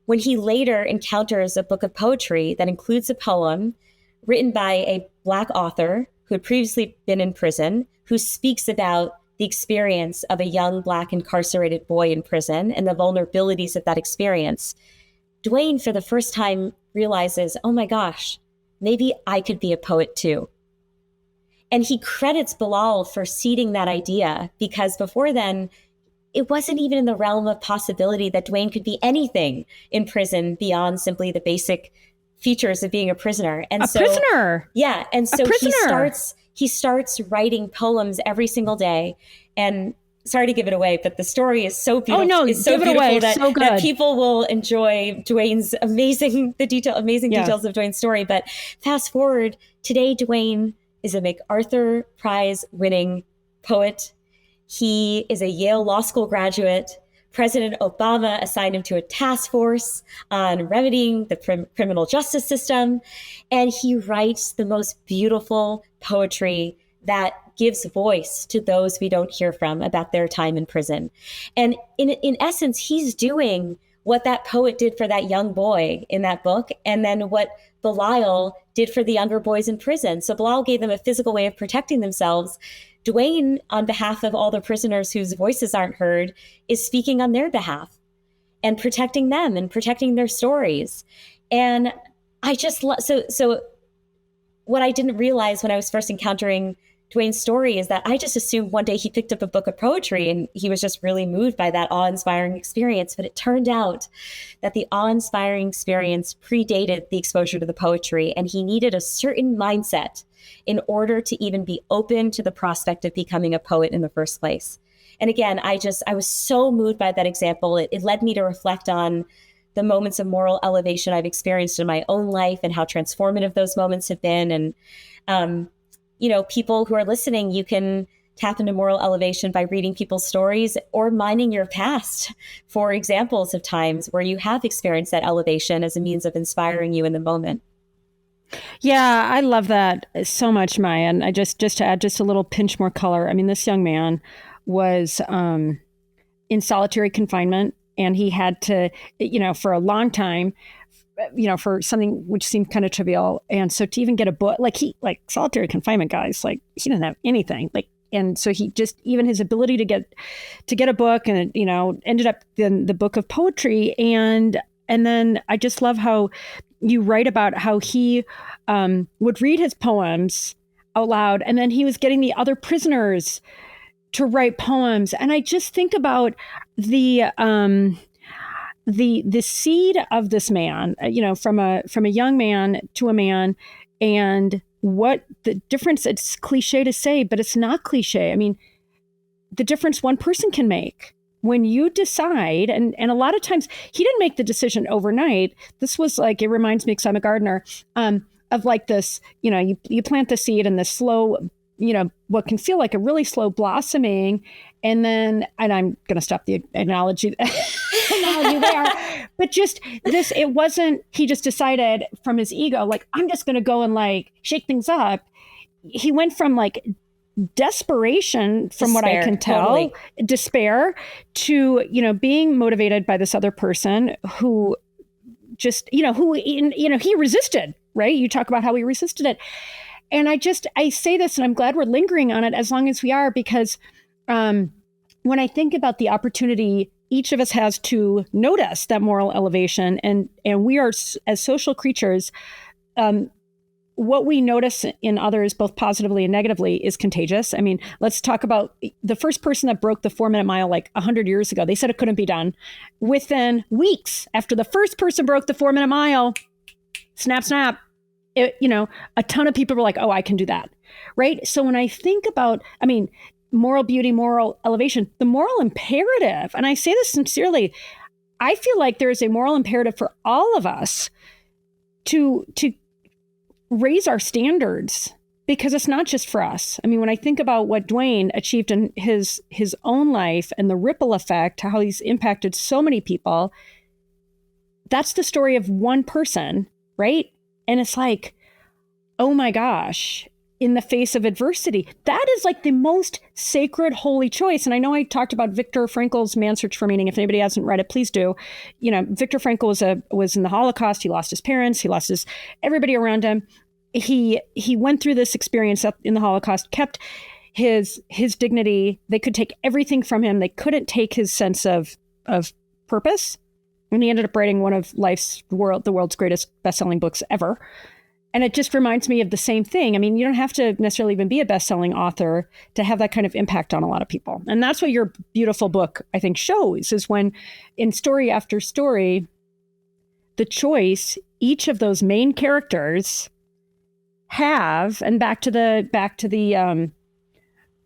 when he later encounters a book of poetry that includes a poem written by a Black author who had previously been in prison, who speaks about the experience of a young Black incarcerated boy in prison and the vulnerabilities of that experience, Dwayne, for the first time, realizes, oh my gosh, maybe I could be a poet too. And he credits Bilal for seeding that idea, because before then, it wasn't even in the realm of possibility that Dwayne could be anything in prison beyond simply the basic features of being a prisoner. And prisoner. Yeah. And so he starts writing poems every single day. And sorry to give it away, but the story is so beautiful. Oh no, it's so give it beautiful away. That, so good. that people will enjoy Dwayne's amazing details of Dwayne's story. But fast forward, today Dwayne is a MacArthur Prize winning poet. He is a Yale Law School graduate. President Obama assigned him to a task force on remedying the criminal justice system. And he writes the most beautiful poetry that gives voice to those we don't hear from about their time in prison. And in essence, he's doing what that poet did for that young boy in that book, and then what Bilal did for the younger boys in prison. So Bilal gave them a physical way of protecting themselves. Dwayne, on behalf of all the prisoners whose voices aren't heard, is speaking on their behalf. and protecting them and protecting their stories. And I just so what I didn't realize when I was first encountering Dwayne's story is that I just assumed one day he picked up a book of poetry and he was just really moved by that awe-inspiring experience. But it turned out that the awe-inspiring experience predated the exposure to the poetry, and he needed a certain mindset in order to even be open to the prospect of becoming a poet in the first place. And again, I was so moved by that example. It led me to reflect on the moments of moral elevation I've experienced in my own life and how transformative those moments have been. And, people who are listening, you can tap into moral elevation by reading people's stories or mining your past for examples of times where you have experienced that elevation as a means of inspiring you in the moment. Yeah, I love that so much, Maya. And I just to add just a little pinch more color. I mean, this young man was in solitary confinement, and he had to, for a long time, for something which seemed kind of trivial. And so to even get a book, like solitary confinement, guys, like he didn't have anything, and so he just, even his ability to get a book, and ended up in the book of poetry. And then I just love how you write about how he would read his poems out loud, and then he was getting the other prisoners to write poems. And I just think about the seed of this man, from a young man to a man, and what the difference. It's cliche to say, but it's not cliche. I mean, the difference one person can make when you decide, and a lot of times he didn't make the decision overnight. This was like, it reminds me, because I'm a gardener, of like this, you plant the seed and the slow, what can feel like a really slow blossoming. And I'm going to stop the analogy there, but just this, it wasn't, he just decided from his ego, like, I'm just going to go and like shake things up. He went from like desperation, from what I can tell, totally. Despair, to, being motivated by this other person who just, he resisted, right? You talk about how he resisted it. And I say this, and I'm glad we're lingering on it as long as we are, because when I think about the opportunity each of us has to notice that moral elevation, and we are, as social creatures, what we notice in others, both positively and negatively, is contagious. I mean, let's talk about the first person that broke the 4-minute mile like 100 years ago. They said it couldn't be done. Within weeks after the first person broke the 4-minute mile, snap, a ton of people were like, oh, I can do that. Right. So when I think about, moral beauty, moral elevation, the moral imperative, and I say this sincerely, I feel like there is a moral imperative for all of us to raise our standards, because it's not just for us. I mean, when I think about what Dwayne achieved in his own life and the ripple effect, how he's impacted so many people, that's the story of one person, right? And it's like, oh my gosh, in the face of adversity, that is like the most sacred, holy choice. And I know I talked about Viktor Frankl's Man's Search for Meaning. If anybody hasn't read it, please do. Viktor Frankl was in the Holocaust. He lost his parents. He lost everybody around him. He went through this experience in the Holocaust, kept his dignity. They could take everything from him. They couldn't take his sense of purpose. And he ended up writing one of the world's greatest best-selling books ever. And it just reminds me of the same thing. I mean, you don't have to necessarily even be a best-selling author to have that kind of impact on a lot of people. And that's what your beautiful book, I think, shows, is when in story after story, the choice each of those main characters have, and back to the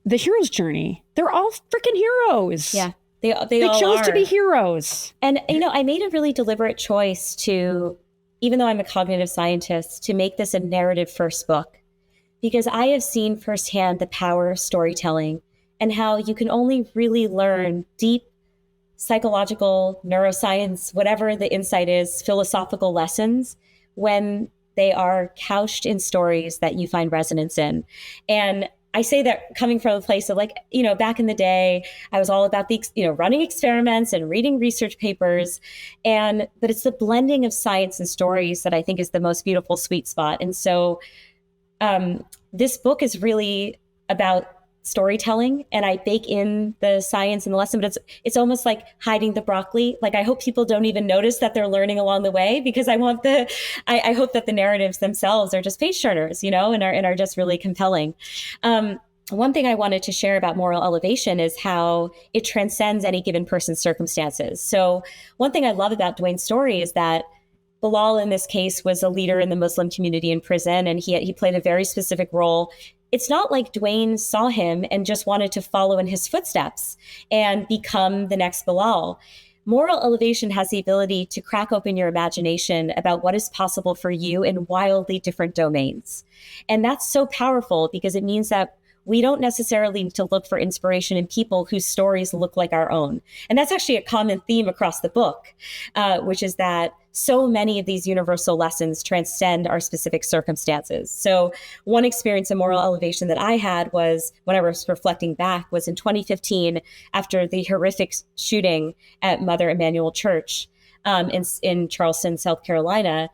hero's journey, they're all freaking heroes. Yeah. They all chose to be heroes. And, I made a really deliberate choice to, even though I'm a cognitive scientist, to make this a narrative first book, because I have seen firsthand the power of storytelling and how you can only really learn deep psychological, neuroscience, whatever the insight is, philosophical lessons when they are couched in stories that you find resonance in. And I say that coming from a place of like, back in the day, I was all about the, running experiments and reading research papers. But it's the blending of science and stories that I think is the most beautiful sweet spot. And so this book is really about storytelling and I bake in the science in the lesson, but it's almost like hiding the broccoli. Like I hope people don't even notice that they're learning along the way, because I hope that the narratives themselves are just page turners, and are just really compelling. One thing I wanted to share about moral elevation is how it transcends any given person's circumstances. So one thing I love about Dwayne's story is that Bilal in this case was a leader in the Muslim community in prison, and he played a very specific role. It's not like Dwayne saw him and just wanted to follow in his footsteps and become the next Bilal. Moral elevation has the ability to crack open your imagination about what is possible for you in wildly different domains. And that's so powerful because it means that we don't necessarily need to look for inspiration in people whose stories look like our own. And that's actually a common theme across the book, which is that so many of these universal lessons transcend our specific circumstances. So one experience of moral elevation that I had was, when I was reflecting back, was in 2015 after the horrific shooting at Mother Emanuel Church in Charleston, South Carolina.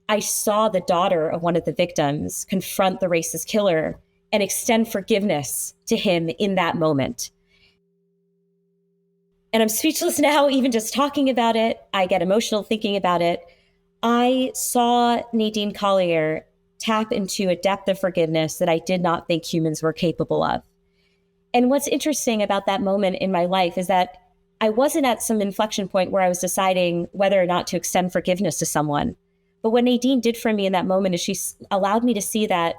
I saw the daughter of one of the victims confront the racist killer and extend forgiveness to him in that moment. And I'm speechless now, even just talking about it. I get emotional thinking about it. I saw Nadine Collier tap into a depth of forgiveness that I did not think humans were capable of. And what's interesting about that moment in my life is that I wasn't at some inflection point where I was deciding whether or not to extend forgiveness to someone. But what Nadine did for me in that moment is she allowed me to see that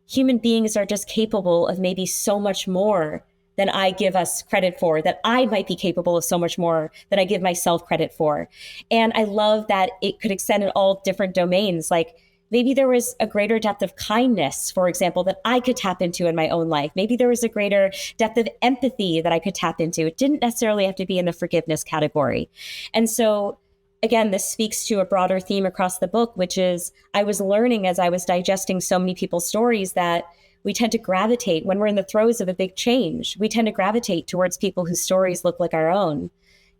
human beings are just capable of maybe so much more than I give us credit for, that I might be capable of so much more than I give myself credit for. And I love that it could extend in all different domains. Like maybe there was a greater depth of kindness, for example, that I could tap into in my own life. Maybe there was a greater depth of empathy that I could tap into. It didn't necessarily have to be in the forgiveness category. And so again, this speaks to a broader theme across the book, which is I was learning as I was digesting so many people's stories that we tend to gravitate when we're in the throes of a big change. We tend to gravitate towards people whose stories look like our own.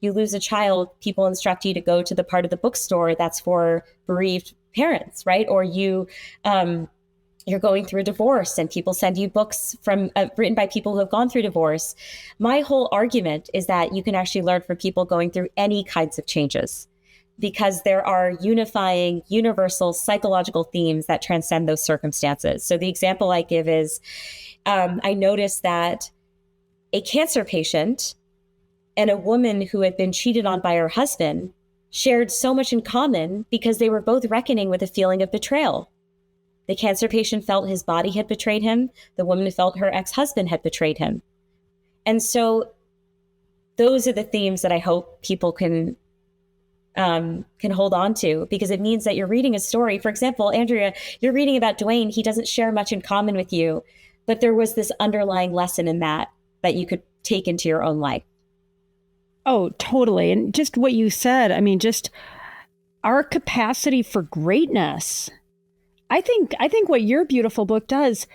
You lose a child, people instruct you to go to the part of the bookstore that's for bereaved parents, right? Or you're going through a divorce and people send you books from written by people who have gone through divorce. My whole argument is that you can actually learn from people going through any kinds of changes, because there are unifying, universal psychological themes that transcend those circumstances. So the example I give is, I noticed that a cancer patient and a woman who had been cheated on by her husband shared so much in common because they were both reckoning with a feeling of betrayal. The cancer patient felt his body had betrayed him. The woman felt her ex-husband had betrayed him. And so those are the themes that I hope people can hold on to, because it means that you're reading a story. For example, Andrea, you're reading about Dwayne. He doesn't share much in common with you, but there was this underlying lesson in that you could take into your own life. Oh, totally. And just what you said, I mean, just our capacity for greatness. I think what your beautiful book does,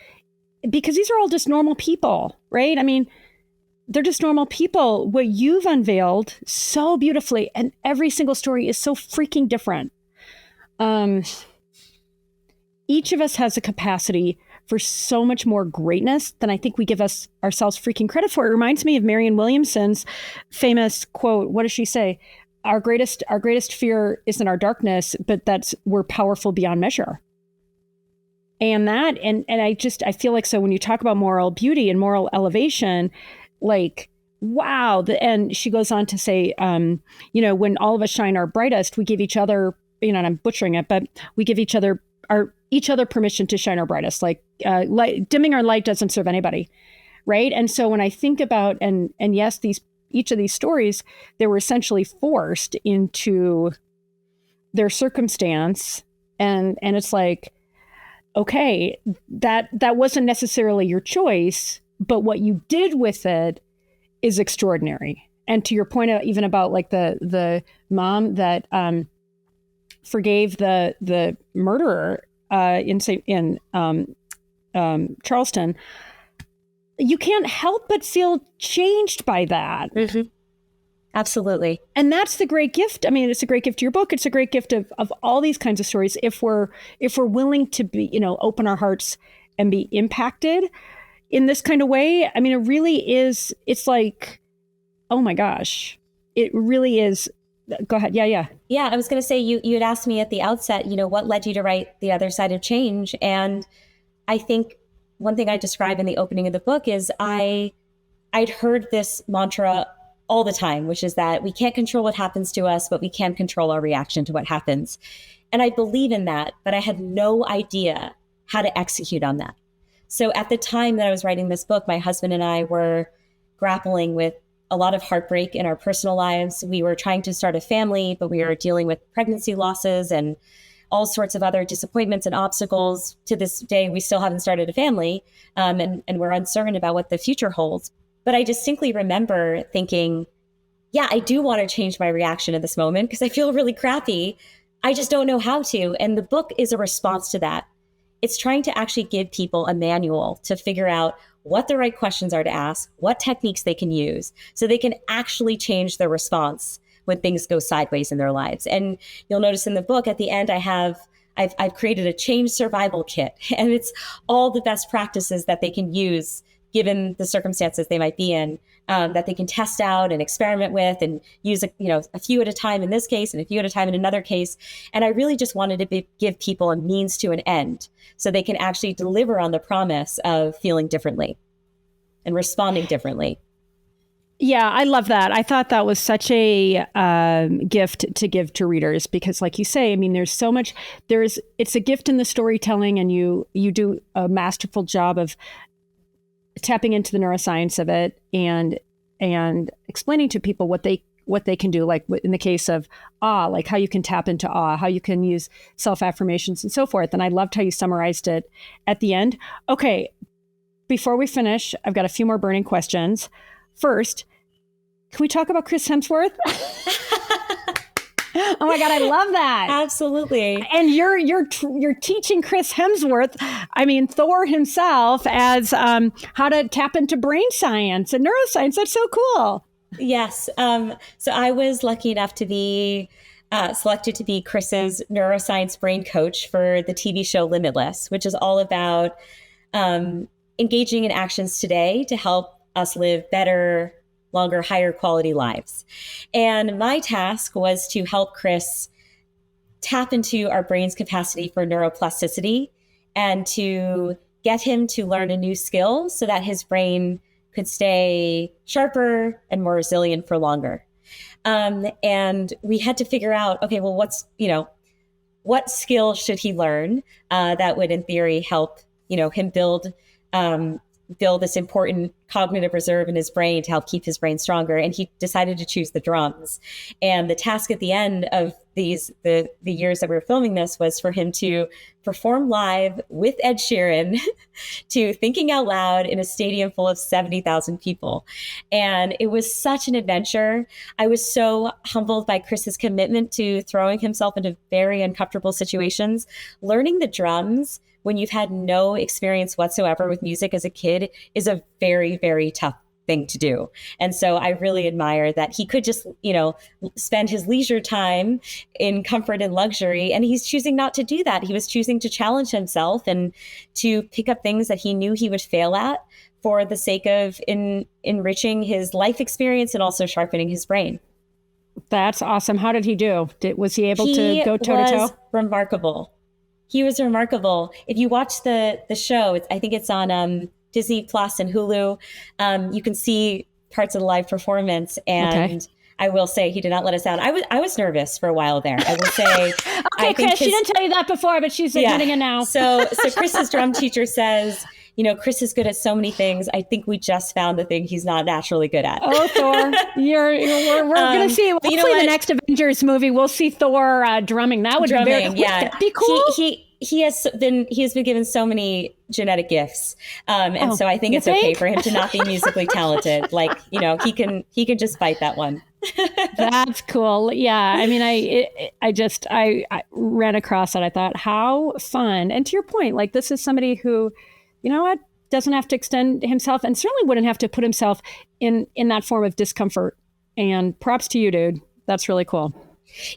because these are all just normal people, right? I mean, they're just normal people. What you've unveiled so beautifully, and every single story is so freaking different. Each of us has a capacity for so much more greatness than I think we give ourselves freaking credit for. It reminds me of Marianne Williamson's famous quote. What does she say? Our greatest fear isn't our darkness, but we're powerful beyond measure. And I feel like, so when you talk about moral beauty and moral elevation, like, wow. And she goes on to say, when all of us shine our brightest, we give each other, and I'm butchering it, but we give each other permission to shine our brightest. Like dimming our light doesn't serve anybody. Right. And so when I think about, and yes, each of these stories, they were essentially forced into their circumstance. And it's like, okay, that wasn't necessarily your choice, but what you did with it is extraordinary. And to your point, even about like the mom that forgave the murderer in Charleston, you can't help but feel changed by that. Mm-hmm. Absolutely. And that's the great gift. I mean, it's a great gift to your book. It's a great gift of all these kinds of stories. If we're willing to be, open our hearts and be impacted, in this kind of way. I mean, it really is. It's like, oh my gosh, it really is. Go ahead. Yeah. Yeah, I was going to say, you had asked me at the outset, what led you to write The Other Side of Change? And I think one thing I describe in the opening of the book is I'd heard this mantra all the time, which is that we can't control what happens to us, but we can control our reaction to what happens. And I believe in that, but I had no idea how to execute on that. So at the time that I was writing this book, my husband and I were grappling with a lot of heartbreak in our personal lives. We were trying to start a family, but we were dealing with pregnancy losses and all sorts of other disappointments and obstacles. To this day, we still haven't started a family, and we're uncertain about what the future holds. But I distinctly remember thinking, yeah, I do want to change my reaction in this moment because I feel really crappy. I just don't know how to. And the book is a response to that. It's trying to actually give people a manual to figure out what the right questions are to ask, what techniques they can use, so they can actually change their response when things go sideways in their lives. And you'll notice in the book at the end, I've created a change survival kit, and it's all the best practices that they can use given the circumstances they might be in, that they can test out and experiment with and use a few at a time in this case and a few at a time in another case. And I really just wanted to give people a means to an end so they can actually deliver on the promise of feeling differently and responding differently. Yeah, I love that. I thought that was such a gift to give to readers because, like you say, I mean, there's so much. It's a gift in the storytelling, and you do a masterful job of tapping into the neuroscience of it and explaining to people what they can do, like in the case of awe, like how you can tap into awe, how you can use self-affirmations and so forth. And I loved how you summarized it at the end. Okay, before we finish, I've got a few more burning questions. First, can we talk about Chris Hemsworth? Oh my God, I love that. Absolutely. And you're teaching Chris Hemsworth, I mean Thor himself, as how to tap into brain science and neuroscience. That's so cool. Yes. So I was lucky enough to be selected to be Chris's neuroscience brain coach for the TV show Limitless, which is all about engaging in actions today to help us live better, longer, higher quality lives. And my task was to help Chris tap into our brain's capacity for neuroplasticity and to get him to learn a new skill so that his brain could stay sharper and more resilient for longer. And we had to figure out, okay, well, what skill should he learn that would, in theory, help him build this important cognitive reserve in his brain to help keep his brain stronger. And he decided to choose the drums. And the task at the end of the years that we were filming this was for him to perform live with Ed Sheeran to Thinking Out Loud in a stadium full of 70,000 people. And it was such an adventure. I was so humbled by Chris's commitment to throwing himself into very uncomfortable situations. Learning the drums when you've had no experience whatsoever with music as a kid is a very, very tough thing to do. And so I really admire that he could just, spend his leisure time in comfort and luxury. And he's choosing not to do that. He was choosing to challenge himself and to pick up things that he knew he would fail at for the sake of enriching his life experience and also sharpening his brain. That's awesome. How did he do? Was he able to go toe to toe? He was remarkable. He was remarkable. If you watch the show, I think it's on Disney Plus and Hulu. You can see parts of the live performance, and okay. I will say he did not let us down. I was nervous for a while there. I will say. Okay, Chris, she didn't tell you that before, but she's admitting it now. So Chris's drum teacher says, Chris is good at so many things. I think we just found the thing he's not naturally good at. Oh, Thor, we're going to see. Hopefully, the next Avengers movie, we'll see Thor drumming. That would be cool. He has been given so many genetic gifts, and so I think it's okay for him to not be musically talented. Like he can just fight that one. That's cool. Yeah, I mean, I ran across that. I thought, how fun. And to your point, like this is somebody who, doesn't have to extend himself and certainly wouldn't have to put himself in that form of discomfort. And props to you, dude. That's really cool.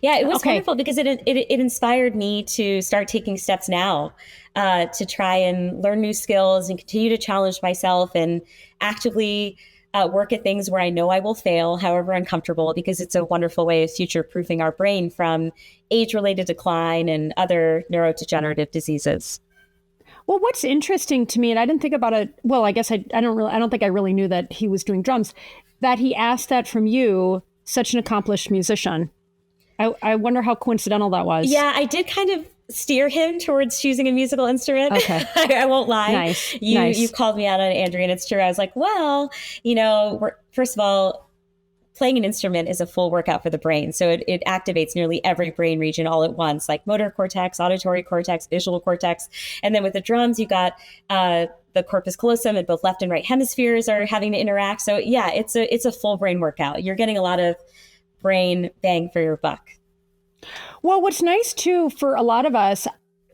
Yeah, it was Okay. wonderful because it inspired me to start taking steps now to try and learn new skills and continue to challenge myself and actively work at things where I know I will fail, however uncomfortable, because it's a wonderful way of future proofing our brain from age related decline and other neurodegenerative diseases. Well, what's interesting to me, and I didn't think about it. Well, I guess I don't think I really knew that he was doing drums, that he asked that from you, such an accomplished musician. I wonder how coincidental that was. Yeah, I did kind of steer him towards choosing a musical instrument. Okay. I won't lie. Nice. You called me out on it, Andrea, and it's true. I was like, well, first of all, playing an instrument is a full workout for the brain. So it activates nearly every brain region all at once, like motor cortex, auditory cortex, visual cortex. And then with the drums, you got the corpus callosum, and both left and right hemispheres are having to interact. So yeah, it's a full brain workout. You're getting a lot of brain bang for your buck. Well, what's nice too for a lot of us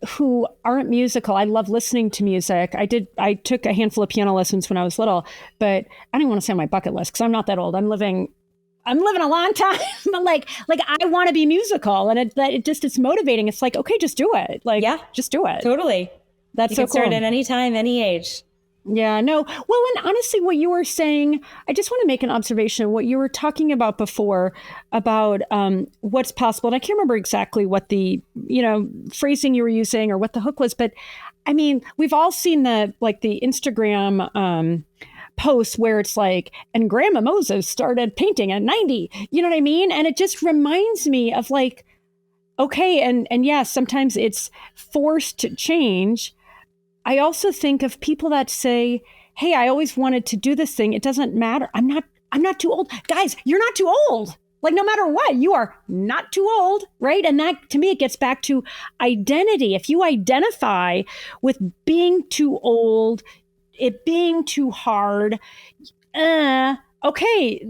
who aren't musical, I love listening to music. I took a handful of piano lessons when I was little, but I don't want to say on my bucket list because I'm not that old. I'm living a long time, but like I want to be musical, and it's motivating. It's like, okay, just do it. Like, yeah, just do it. Totally. That's you so can start cool. at any time, any age. Yeah, no. Well, and honestly, what you were saying, I just want to make an observation. What you were talking about before about what's possible, and I can't remember exactly what the phrasing you were using or what the hook was, but I mean, we've all seen the Instagram posts where it's like, and Grandma Moses started painting at 90. You know what I mean? And it just reminds me of like, okay, and yes, sometimes it's forced change. I also think of people that say, hey, I always wanted to do this thing. It doesn't matter. I'm not too old. Guys, you're not too old. Like, no matter what, you are not too old, right? And that, to me, it gets back to identity. If you identify with being too old, it being too hard, okay,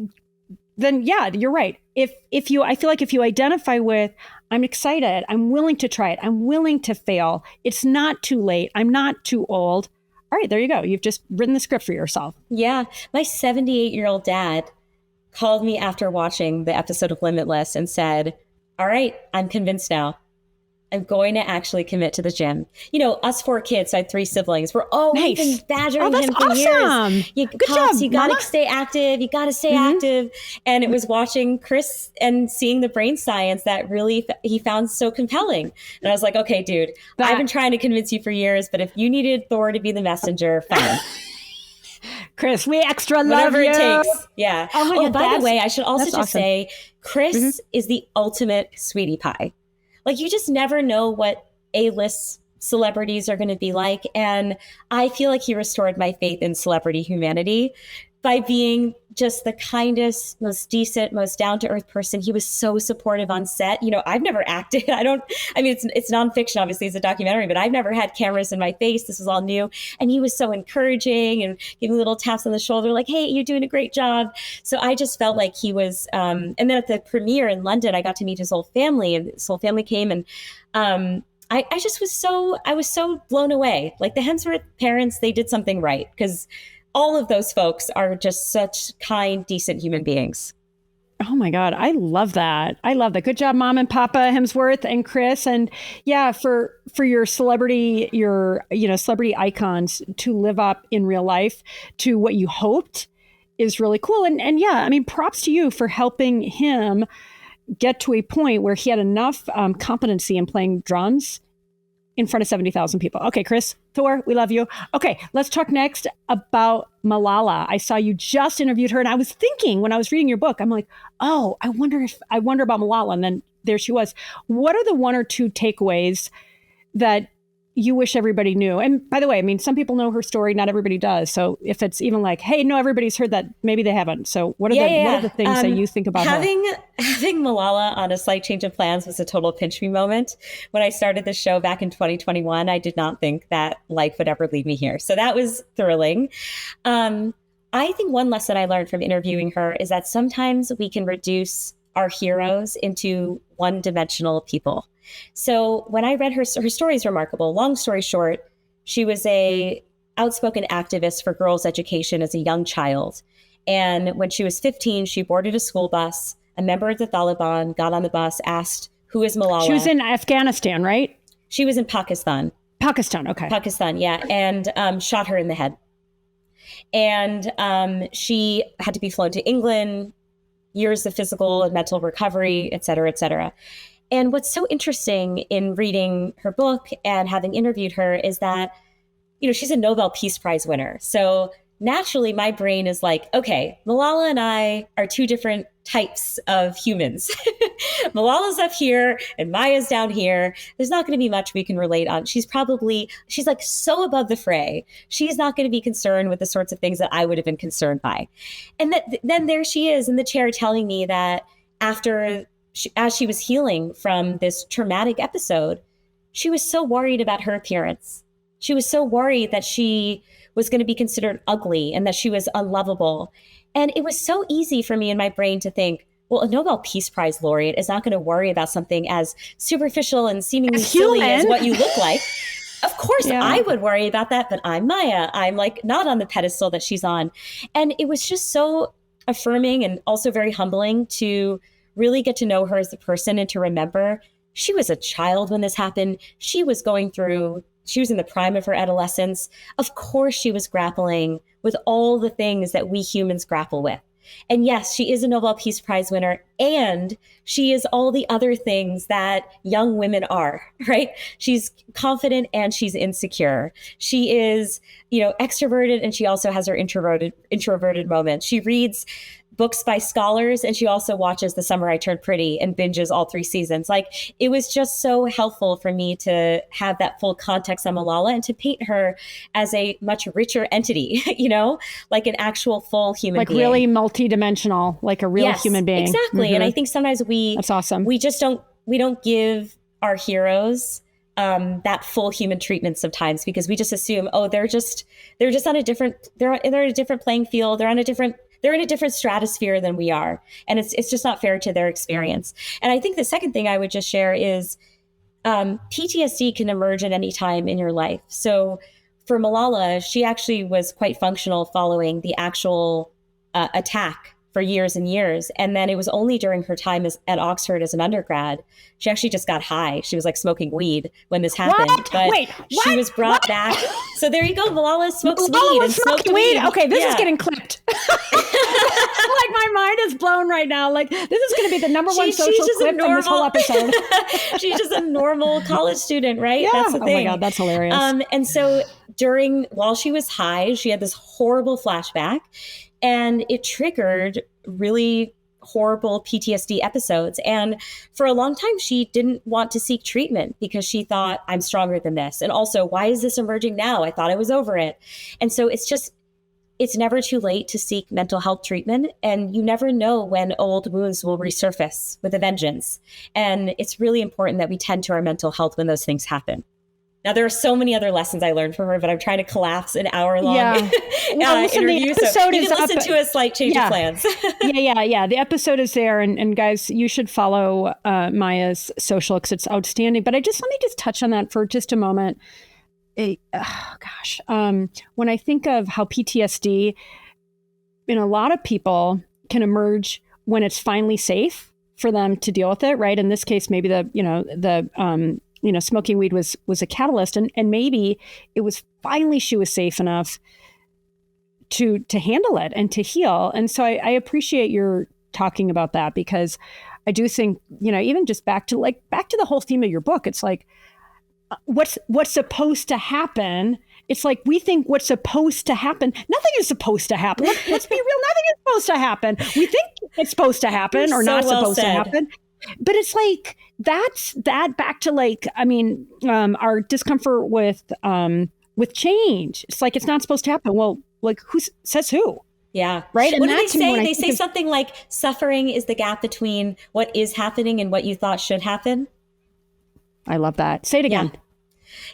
then yeah, you're right. I feel like if you identify with, I'm excited, I'm willing to try it, I'm willing to fail, it's not too late, I'm not too old. All right, there you go. You've just written the script for yourself. Yeah. My 78-year-old dad called me after watching the episode of Limitless and said, all right, I'm convinced now. I'm going to actually commit to the gym. Us 4 kids, so I had 3 siblings. We've been badgering him for years. Good job, you got to stay active. You got to stay active. And it was watching Chris and seeing the brain science that really he found so compelling. And I was like, okay, dude, I've been trying to convince you for years, but if you needed Thor to be the messenger, fine. Chris, we extra love whatever you. it takes. Yeah. Oh, by the way, I should also just say, Chris Mm-hmm. is the ultimate sweetie pie. Like, you just never know what A-list celebrities are going to be like. And I feel like he restored my faith in celebrity humanity by being just the kindest, most decent, most down-to-earth person. He was so supportive on set. I've never acted. It's nonfiction, obviously, it's a documentary, but I've never had cameras in my face. This was all new. And he was so encouraging and giving little taps on the shoulder, like, hey, you're doing a great job. So I just felt like he was, and then at the premiere in London, I got to meet his whole family, and his whole family came, and I was so blown away. Like, the Hemsworth parents, they did something right, because all of those folks are just such kind, decent human beings. Oh my God. I love that. Good job, Mom and Papa Hemsworth and Chris. And yeah, for your celebrity, celebrity icons to live up in real life to what you hoped is really cool. And yeah, props to you for helping him get to a point where he had enough competency in playing drums in front of 70,000 people. Okay, Chris, Thor, we love you. Okay, let's talk next about Malala. I saw you just interviewed her, and I was thinking when I was reading your book, I'm like, oh, I wonder about Malala. And then there she was. What are the 1 or 2 takeaways that you wish everybody knew? And by the way, some people know her story, not everybody does. So if it's even like, hey, no, everybody's heard that, maybe they haven't. So what are the things that you think about having Malala on A Slight Change of Plans was a total pinch me moment. When I started the show back in 2021, I did not think that life would ever lead me here. So that was thrilling. I think one lesson I learned from interviewing her is that sometimes we can reduce our heroes into one-dimensional people. So when I read her story is remarkable. Long story short, she was a outspoken activist for girls' education as a young child. And when she was 15, she boarded a school bus a member of the Taliban, got on the bus, asked, who is Malala? She was in Afghanistan, right? She was in Pakistan. Pakistan, okay. Pakistan, yeah. And shot her in the head. And she had to be flown to England, years of physical and mental recovery, et cetera, et cetera. And what's so interesting in reading her book and having interviewed her is that, you know, she's a Nobel Peace Prize winner. So naturally, my brain is like, okay, Malala and I are two different types of humans. Malala's up here and Maya's down here. There's not going to be much we can relate on. She's like so above the fray. She's not going to be concerned with the sorts of things that I would have been concerned by. And then there she is in the chair telling me that as she was healing from this traumatic episode, she was so worried about her appearance. She was so worried that she was going to be considered ugly and that she was unlovable. And it was so easy for me in my brain to think, well, a Nobel Peace Prize laureate is not going to worry about something as superficial and seemingly silly as what you look like. Of course, I would worry about that, but I'm Maya. I'm like not on the pedestal that she's on. And it was just so affirming and also very humbling to really get to know her as a person and to remember she was a child when this happened. She was in the prime of her adolescence. Of course, she was grappling with all the things that we humans grapple with. And yes, she is a Nobel Peace Prize winner, and she is all the other things that young women are, right? She's confident and she's insecure. She is, extroverted, and she also has her introverted moments. She reads books by scholars, and she also watches The Summer I Turned Pretty and binges all 3 seasons. Like, it was just so helpful for me to have that full context on Malala and to paint her as a much richer entity, like an actual full human being. Like really multidimensional, like a real human being. Exactly. Mm-hmm. And I think sometimes that's awesome. We don't give our heroes that full human treatment sometimes, because we just assume, they're just on a different playing field. They're in a different stratosphere than we are. And it's just not fair to their experience. And I think the second thing I would just share is PTSD can emerge at any time in your life. So for Malala, she actually was quite functional following the actual attack for years and years. And then it was only during her time at Oxford as an undergrad, she actually just got high. She was like smoking weed when this happened. What? But Wait, she was brought back. So there you go. Malala smokes weed and smoked weed. Okay, this is getting clipped. Like, my mind is blown right now. Like, this is going to be the number one social clip from this whole episode. She's just a normal college student, right? Yeah. That's the thing. Oh my God, that's hilarious. And so while she was high, she had this horrible flashback, and it triggered really horrible PTSD episodes. And for a long time, she didn't want to seek treatment because she thought, I'm stronger than this. And also, why is this emerging now? I thought I was over it. And so it's never too late to seek mental health treatment. And you never know when old wounds will resurface with a vengeance. And it's really important that we tend to our mental health when those things happen. Now, there are so many other lessons I learned from her, but I'm trying to collapse an hour-long interview. So you can listen to a slight change of plans. Yeah. The episode is there. And guys, you should follow Maya's social, because it's outstanding. But let me just touch on that for just a moment. When I think of how PTSD in a lot of people can emerge when it's finally safe for them to deal with it, right? In this case, maybe smoking weed was a catalyst, and maybe it was finally she was safe enough to handle it and to heal. And so I appreciate your talking about that, because I do think, even just back to the whole theme of your book, it's like, what's supposed to happen. It's like, we think what's supposed to happen. Nothing is supposed to happen. Let's be real. Nothing is supposed to happen. We think it's supposed to happen or not supposed to happen. But it's like, that's back to our discomfort with change. It's like, it's not supposed to happen. Well, like, who says who? Yeah. Right. What do they say? They say something like suffering is the gap between what is happening and what you thought should happen. I love that. Say it again.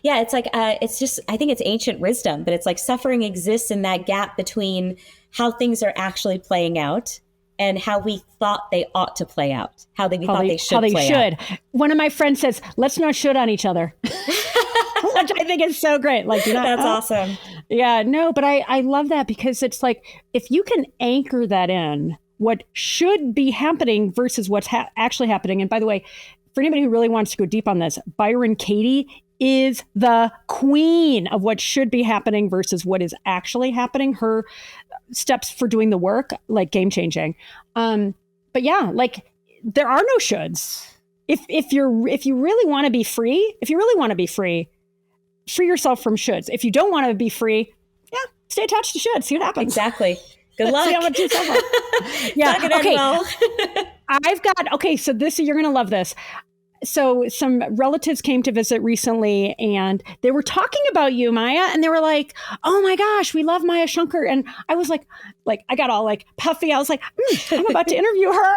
Yeah. It's like, I think it's ancient wisdom, but it's like suffering exists in that gap between how things are actually playing out and how we thought they ought to play out, how they should play out. One of my friends says, let's not should on each other. Which I think is so great. Like, that's awesome. Yeah, no, but I love that, because it's like, if you can anchor that in what should be happening versus what's actually happening. And by the way, for anybody who really wants to go deep on this, Byron Katie is the queen of what should be happening versus what is actually happening. Her steps for doing the work, like game changing. But yeah, like there are no shoulds. If you really want to be free, free yourself from shoulds. If you don't want to be free, yeah, stay attached to shoulds. See what happens. Exactly. Good luck. See how much you suffer. Yeah. Okay. Well. So you're going to love this. So some relatives came to visit recently and they were talking about you, Maya, and they were like, oh my gosh, we love Maya Shankar. And I was like I got all like puffy. I was like, I'm about to interview her.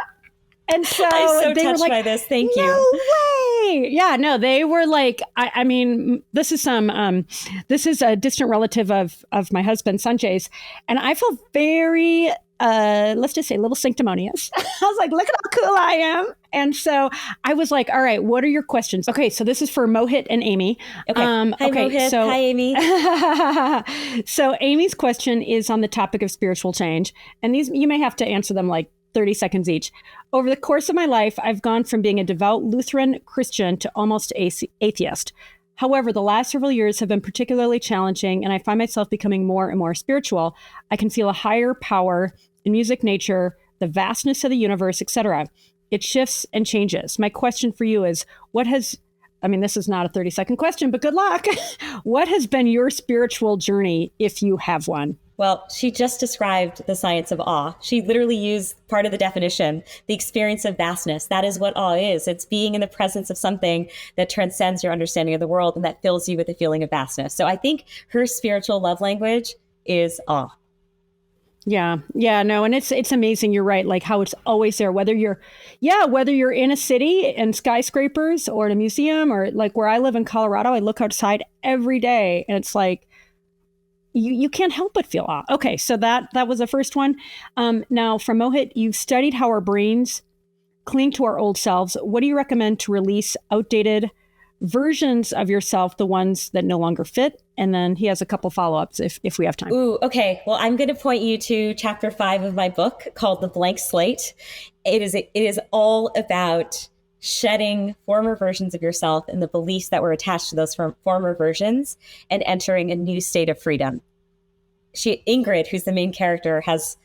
And so I'm so they touched were like, by this. Thank you. No way. Yeah, no, they were like, I mean, this is a distant relative of my husband, Sanjay's. And I feel very, let's just say a little sanctimonious. I was like, look at how cool I am. And so I was like, all right, what are your questions? Okay. So this is for Mohit and Amy. Okay. Hi, Mohit. So, hi, Amy. So Amy's question is on the topic of spiritual change. And these, you may have to answer them like 30 seconds each. Over the course of my life, I've gone from being a devout Lutheran Christian to almost atheist. However, the last several years have been particularly challenging, and I find myself becoming more and more spiritual. I can feel a higher power in music, nature, the vastness of the universe, etc. It shifts and changes. My question for you is, this is not a 30-second question, but good luck. What has been your spiritual journey, if you have one? Well, she just described the science of awe. She literally used part of the definition, the experience of vastness. That is what awe is. It's being in the presence of something that transcends your understanding of the world and that fills you with a feeling of vastness. So I think her spiritual love language is awe. Yeah, no, and it's amazing. You're right. Like how it's always there, whether you're in a city and skyscrapers or in a museum, or like where I live in Colorado, I look outside every day and it's like, you can't help but feel awe. Okay, so that was the first one. Now, from Mohit, you've studied how our brains cling to our old selves. What do you recommend to release outdated versions of yourself, the ones that no longer fit? And then he has a couple follow-ups if we have time. Ooh, okay. Well, I'm going to point you to chapter 5 of my book called The Blank Slate. It is all about shedding former versions of yourself and the beliefs that were attached to those former versions and entering a new state of freedom. Ingrid, who's the main character, has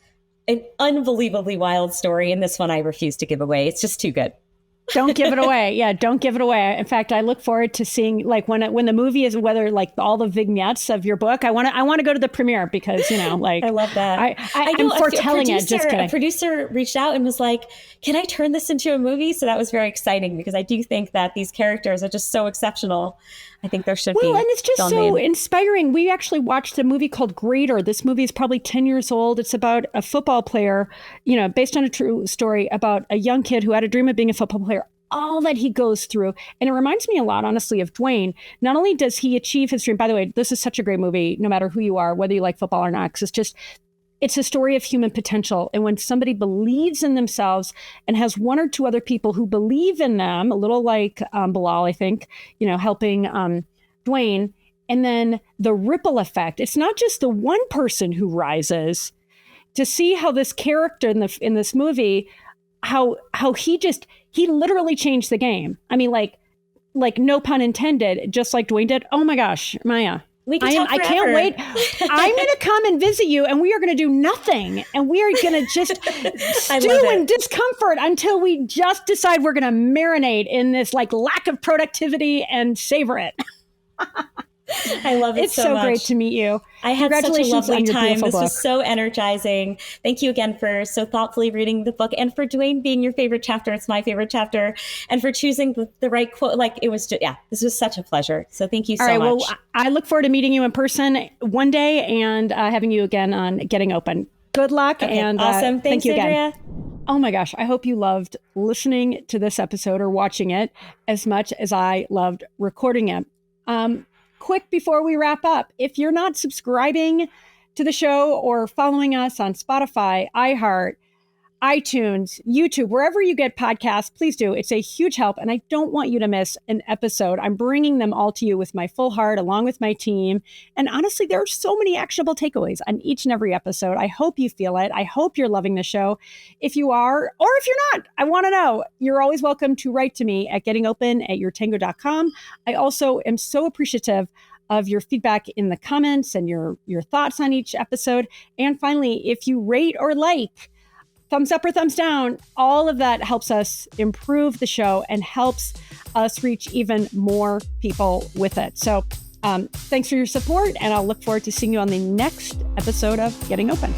an unbelievably wild story. And this one I refuse to give away. It's just too good. Don't give it away. Yeah, don't give it away. In fact, I look forward to seeing like when the movie is, whether like all the vignettes of your book. I want to go to the premiere because like I love that. I'm foretelling it. Just kidding. A producer reached out and was like, "Can I turn this into a movie?" So that was very exciting because I do think that these characters are just so exceptional. I think there should be. Well, and it's just so inspiring. We actually watched a movie called Greater. This movie is probably 10 years old. It's about a football player, based on a true story about a young kid who had a dream of being a football player, all that he goes through. And it reminds me a lot, honestly, of Dwayne. Not only does he achieve his dream, by the way, this is such a great movie, no matter who you are, whether you like football or not, because it's a story of human potential. And when somebody believes in themselves and has one or two other people who believe in them, a little like Bilal, I think, helping Dwayne, and then the ripple effect. It's not just the one person who rises. To see how this character in this movie, how he literally changed the game. I mean, like no pun intended, just like Dwayne did. Oh my gosh, Maya. I can't wait. I'm going to come and visit you and we are going to do nothing. And we are going to just stew in discomfort until we just decide we're going to marinate in this like lack of productivity and savor it. I love it. It's so much. Great to meet you. I had such a lovely time. This book. was so energizing. Thank you again for so thoughtfully reading the book and for Dwayne being your favorite chapter. It's my favorite chapter. And for choosing the right quote. Like it was just, this was such a pleasure. So thank you so much. Well, I look forward to meeting you in person one day and having you again on Getting Open. Good luck. Okay, and awesome. Thanks, thank you Andrea. Again. Oh my gosh. I hope you loved listening to this episode or watching it as much as I loved recording it. Quick before we wrap up, if you're not subscribing to the show or following us on Spotify, iHeart, iTunes, YouTube, wherever you get podcasts, please do. It's a huge help. And I don't want you to miss an episode. I'm bringing them all to you with my full heart, along with my team. And honestly, there are so many actionable takeaways on each and every episode. I hope you feel it. I hope you're loving the show. If you are, or if you're not, I want to know. You're always welcome to write to me at gettingopen@yourtango.com. I also am so appreciative of your feedback in the comments and your thoughts on each episode. And finally, if you rate or like, thumbs up or thumbs down, all of that helps us improve the show and helps us reach even more people with it. So thanks for your support, and I'll look forward to seeing you on the next episode of Getting Open.